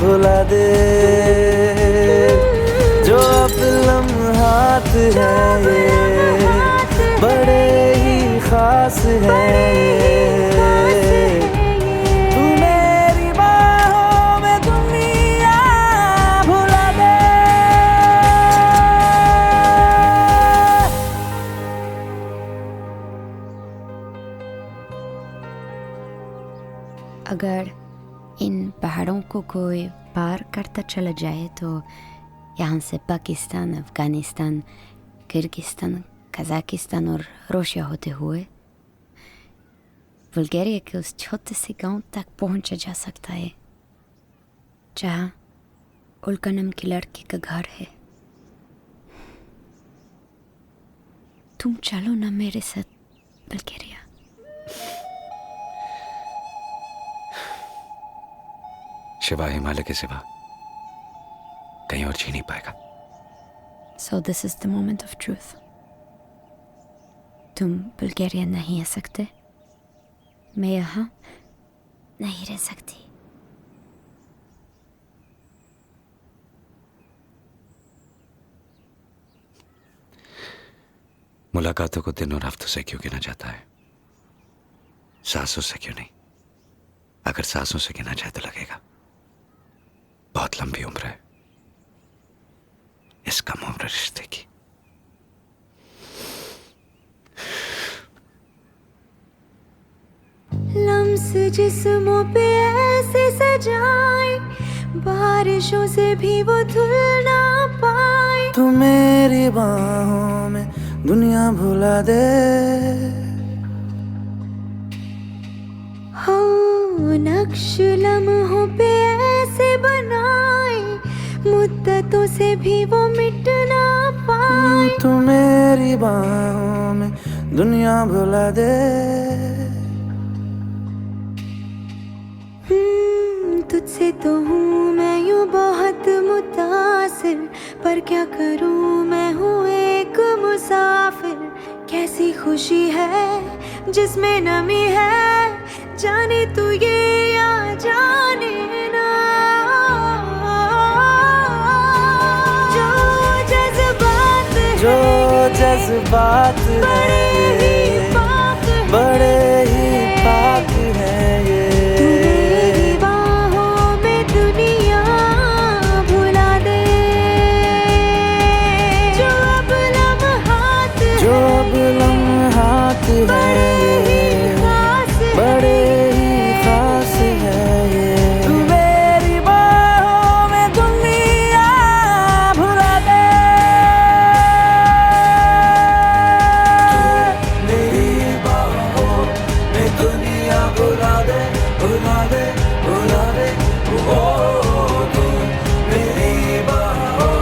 भुला दे। जो अब लम्हात है ये बड़े ही खास है ये, तू मेरी बाहों में दुनिया भुला दे। अगर इन पहाड़ों को कोई पार करता चला जाए तो यहाँ से पाकिस्तान, अफगानिस्तान, किर्गिस्तान, कजाकिस्तान और रूसिया होते हुए बुल्गारिया के उस छोटे से गांव तक पहुंचा जा सकता है जहाँ उल्का नाम की लड़की का घर है। तुम चलो ना मेरे साथ बुल्गारिया। शिवा हिमालय के सिवा कहीं और जी नहीं पाएगा। So this is the moment of truth. तुम बुल्गारिया नहीं आ सकते, मैं यहाँ नहीं रह सकती। मुलाकातों को दिन और हफ्तों से क्यों गिना जाता है, सांसों से क्यों नहीं? अगर सांसों से गिना जाए तो लगेगा बहुत लंबी उम्र है इस कम उम्र रिश्ते की। लम्स जिस्मों पे ऐसे सजाए, बारिशों से भी वो धुल ना पाए। तू मेरी बाहों में दुनिया भुला दे। हो नक्श लम्हों पे ऐसे बनाए, मुद्दतों से भी वो मिट ना पाए। तू मेरी बाहों में दुनिया भुला दे। तुझसे तो हूँ मैं यूं बहुत मुतासिर, पर क्या करूँ मैं हूँ एक मुसाफिर। कैसी खुशी है जिसमें नमी है, जाने तू ये या जाने ना। जो जज्बात है बड़े ही पाक है ये। तेरी बाहों में दुनिया भुला दे। जो अब लम्हात है ये, बड़े ही खास है ये। तू मेरी बाहों में दुनिया भुला दे। मेरी बाहों में दुनिया भुला दे, भुला दे, भुला दे। ओ तू मेरी बाहों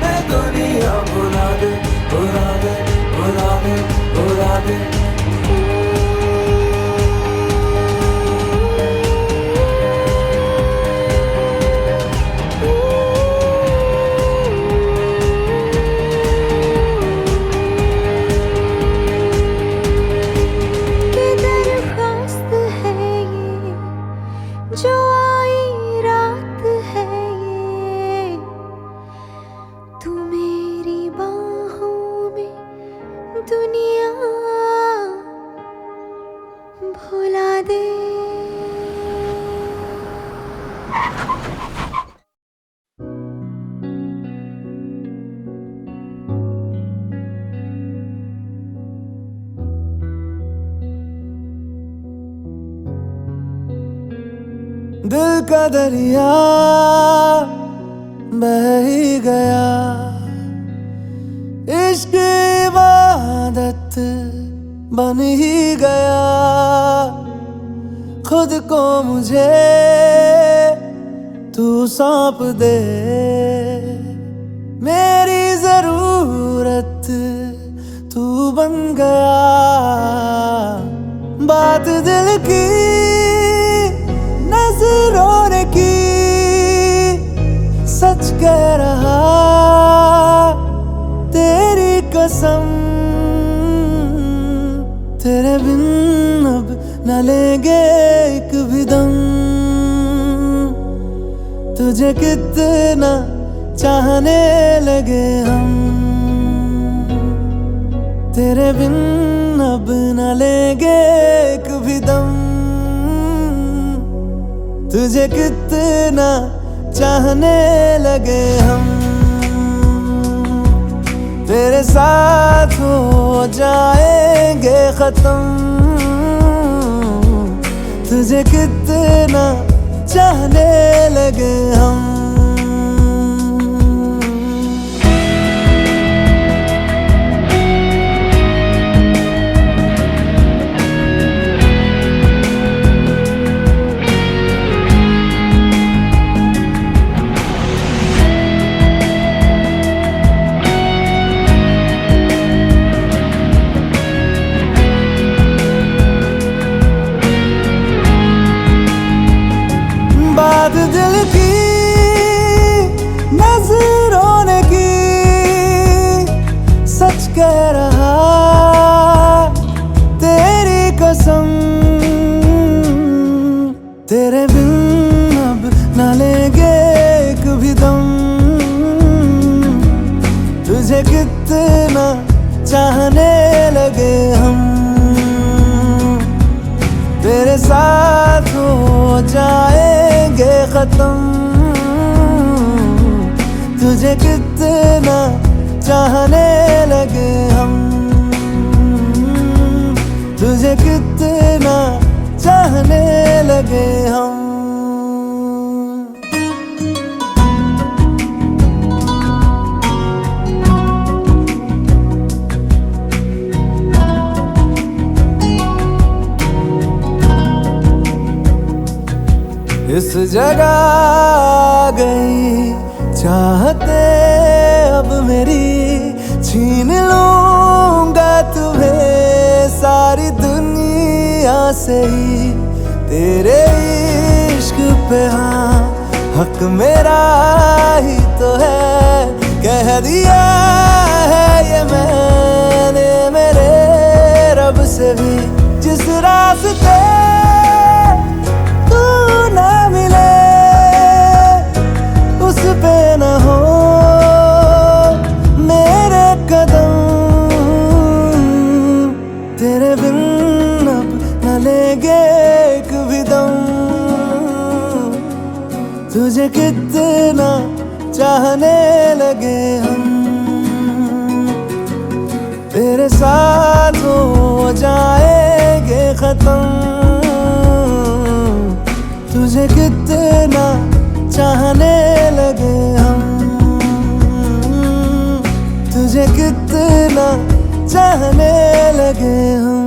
में दुनिया भुला दे, भुला दे, भुला दे, भुला दे। जो आई रात है ये, तू मेरी बाहों में दुनिया भुला दे। दिल का दरिया बह ही गया, इश्क इबादत बन ही गया। खुद को मुझे तू सौंप दे, मेरी जरूरत तू बन गया। बात दिल की नजरों ने की, सच कह रहा तेरी कसम। तेरे बिन अब न लेंगे एक भी दम। तुझे कितना चाहने लगे हम, तेरे बिन अब न लेंगे एक भी दम। तुझे कितना चाहने लगे हम, तेरे साथ हो जाएंगे खत्म। तुझे कितना चाहने लगे हम। बात दिल की नजरों ने की, सच कह रहा तेरी कसम। तेरे बिन अब न लेंगे एक भी दम। तुझे कितना चाहने लगे हम, तेरे साथ हो जाएंगे खत्म। तुझे कितना चाहने लगे हम, तुझे कितना चाहने लगे हम। इस जगह आ गई चाहते अब मेरी, छीन लूंगा तुम्हें सारी दुनिया से ही। तेरे इश्क पे हाँ हक मेरा ही तो है, कह दिया है ये मैंने मेरे रब से भी। जिस रास्ते तू ना मिले उस पे न हो मेरे कदम, तेरे बिन अब न लेंगे एक भी दम। तुझे कितना चाहने लगे हम, तेरे साथ हो जाएंगे खत्म। तुझे कितना चाहने लगे हम, तुझे कितना चाहने लगे हम।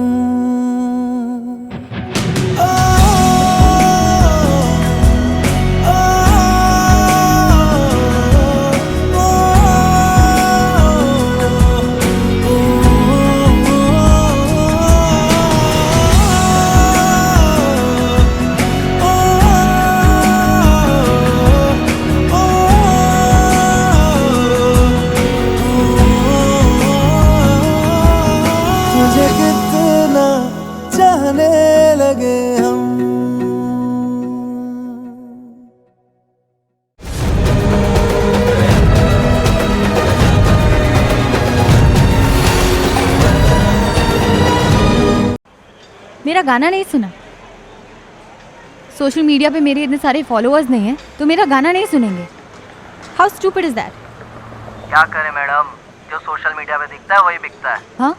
तुझे कितना चाहने लगे हम। मेरा गाना नहीं सुना? सोशल मीडिया पे मेरे इतने सारे फॉलोअर्स नहीं हैं तो मेरा गाना नहीं सुनेंगे? How stupid is that? क्या करें मैडम, जो सोशल मीडिया पे दिखता है वही बिकता है। हाँ,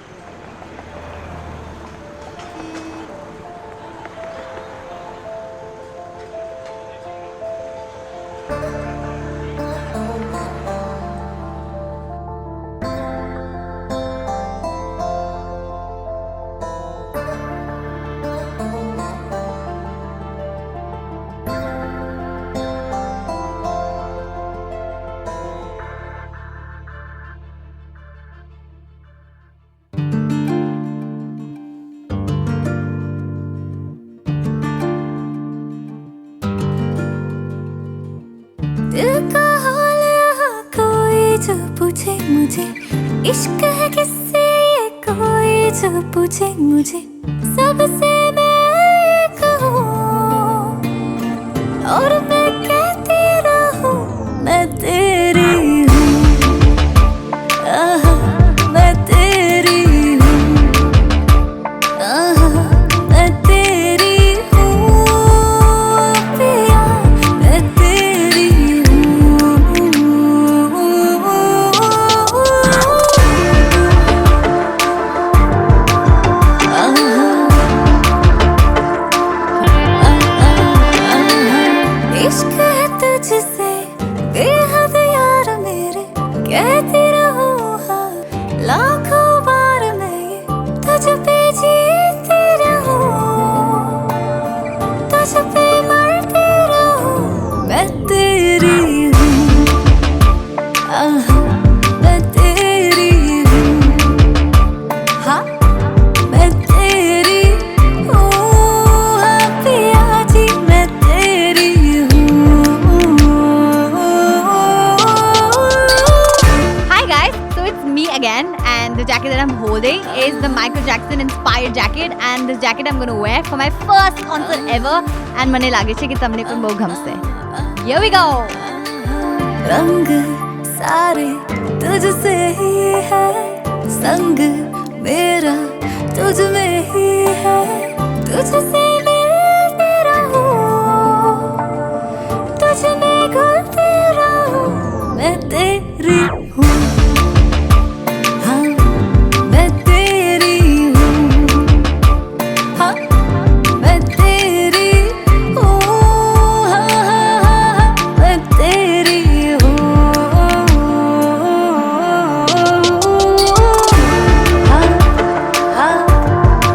दिल का हाल यहाँ कोई जो पूछे मुझे, इश्क है किससे ये कोई जो पूछे मुझे, सबसे मैं कहूँ और मैं कहती रहूँ मैं तेरी हूँ, आहा मैं तेरी हूँ, आहा मैं तेरी हूँ पिया, मैं तेरी इश्क है तुझसे बेहद यार मेरे, कहती रहूँ हाँ लाखों बार मैं ये तुझ पे जीती रहूँ, तुझ पे मरती रहूँ मैं तेरी हूँ, आहा मैं तेरी हूँ, हाँ मैं तेरी हूँ, हाँ पिया जी मैं तेरी Hi guys, so it's me again and the jacket that I'm holding is the Michael Jackson inspired jacket and this jacket I'm gonna wear for my first concert ever and mane lage che ki tamne kon bahut ghamse. Here we go. रंग सारे तुझसे ही है, संग मेरा तुझ में ही है, तुझसे मिलती रहूं, तुझ में घुलती रहूं मैं तेरी हूँ, हाँ मैं तेरी हूँ, हाँ मैं तेरी हूँ, हाँ हाँ हाँ मैं तेरी हूँ, हाँ हाँ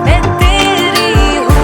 मैं तेरी हूँ,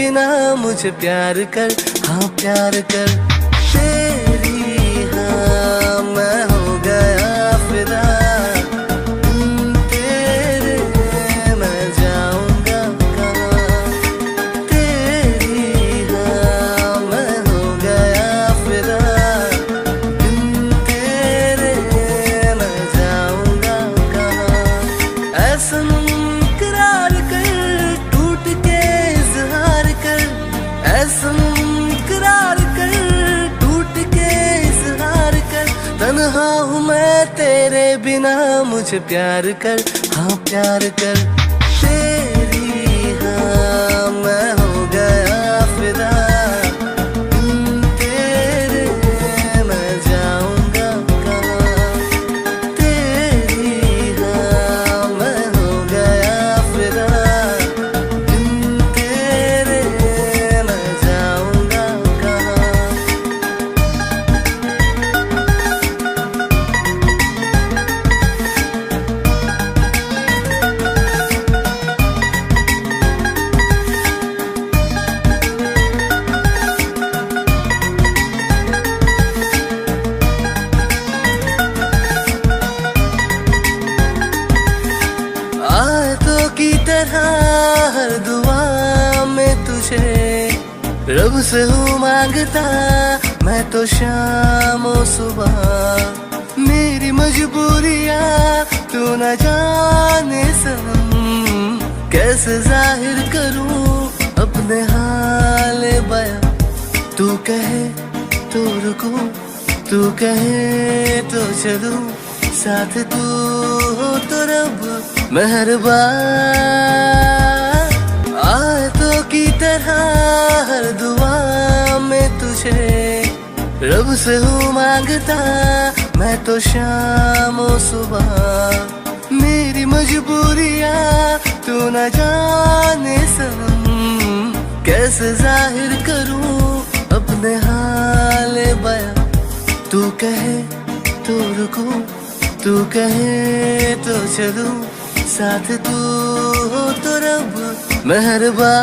बिना मुझे प्यार कर, हाँ प्यार कर। तेरी हाँ मैं हो गया फिदा, तेरे मैं जाऊंगा कहाँ। तेरी हाँ मैं हो गया फिदा, तेरे मैं जाऊंगा कहाँ। ऐसा करार कर, टूट के इजहार कर। ऐसा करार कर, टूट के इजहार कर। तन्हा हूँ मैं तेरे बिना मुझे प्यार कर, हाँ प्यार कर। तेरी हाँ मैं हो गया फिदा, तेरे मैं जाऊंगा कहाँ। तेरी हाँ मैं हो गया फिदा, तेरे मैं जाऊंगा कहाँ। आयतों की तरह हर दुआ में तुझे रब से हूँ मांगता मैं तो शाम और सुबह। मेरी मजबूरियाँ तू न जाने सनम, कैसे जाहिर करूँ अपने हाल बयां। तू कहे तो रुकूं, तू कहे तो चलूं, साथ तू हो तो रब मेहरबान। आयतों की तरह हर दुआ में तुझे रब से हूँ मांगता मैं तो शाम और सुबह। मेरी मजबूरियाँ तू न जाने सनम, कैसे जाहिर करूँ अपने हाल बयां। तू कहे तो रुकूं, तू कहे तो चलूं, साथ तू हो तो रब मेहरबान।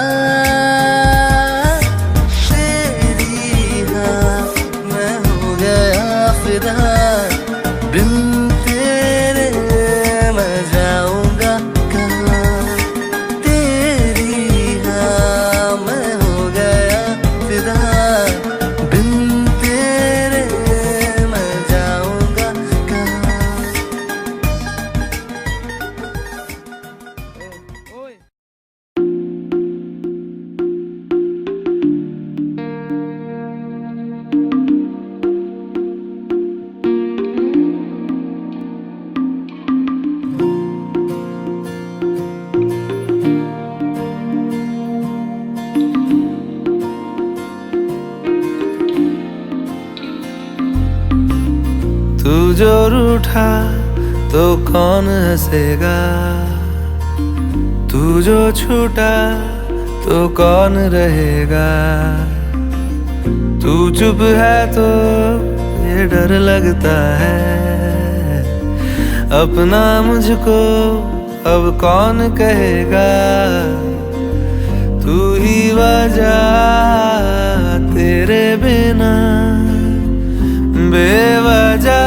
तेरी हाँ मैं हो गया फिदा, बिन तेरे मैं जाऊंगा कहाँ। तेरी हाँ मैं हो गया फिदा, बिन तेरे मैं जाऊंगा कहाँ। तू जो रूठा तो कौन हंसेगा, तू जो छूटा तो कौन रहेगा। तू चुप है तो ये डर लगता है, अपना मुझको अब कौन कहेगा। तू ही वजह तेरे बिना बेवजह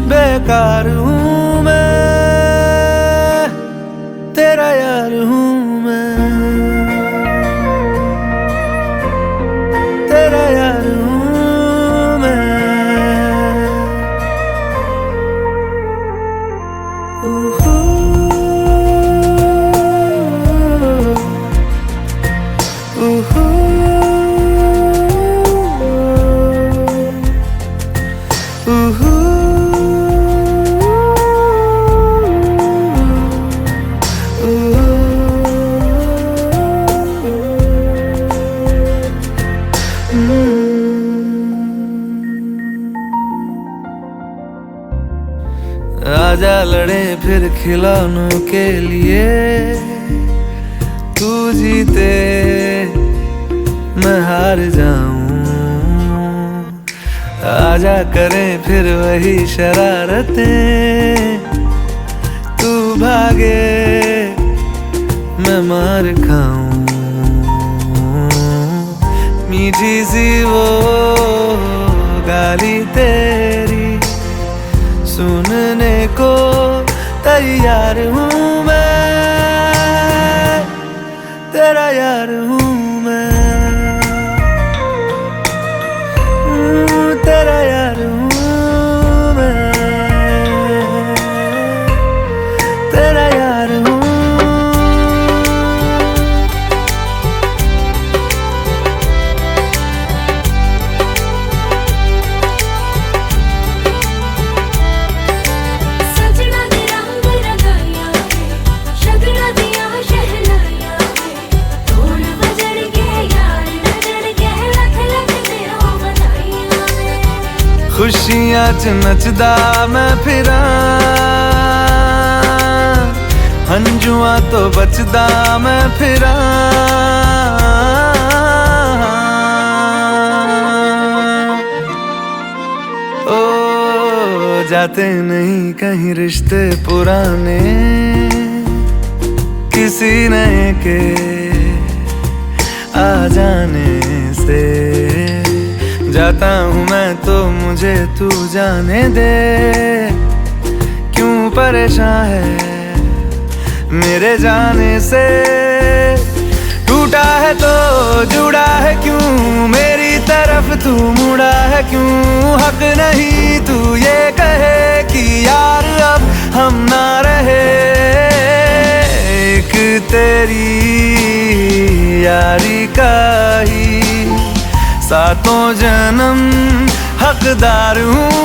बेकार हूँ मैं, तेरा यार हूँ मैं, तेरा यार हूँ मैं। आजा लड़े फिर खिलौनों के लिए, तू जीते मैं हार जाऊं। आजा करें फिर वही शरारतें, तू भागे मैं मार खाऊं। मीठी सी वो गाली तेरी सुनने को तैयार हूँ मैं, तेरा यार हूँ मैं, तेरा यार हूँ मैं, तेरा यार हूँ। खुशियां च नचदा मैं फिरा, हंजुआ तो बचदा मैं फिरा। ओ जाते नहीं कहीं रिश्ते पुराने, किसी नए के आ जाने से जाता हूँ मैं तो मुझे तू जाने दे। क्यों परेशान है मेरे जाने से, टूटा है तो जुड़ा है क्यों, मेरी तरफ तू मुड़ा है क्यों। हक नहीं तू ये कहे कि यार अब हम ना रहे, एक तेरी यारी का ही सातों जन्म हकदार हूँ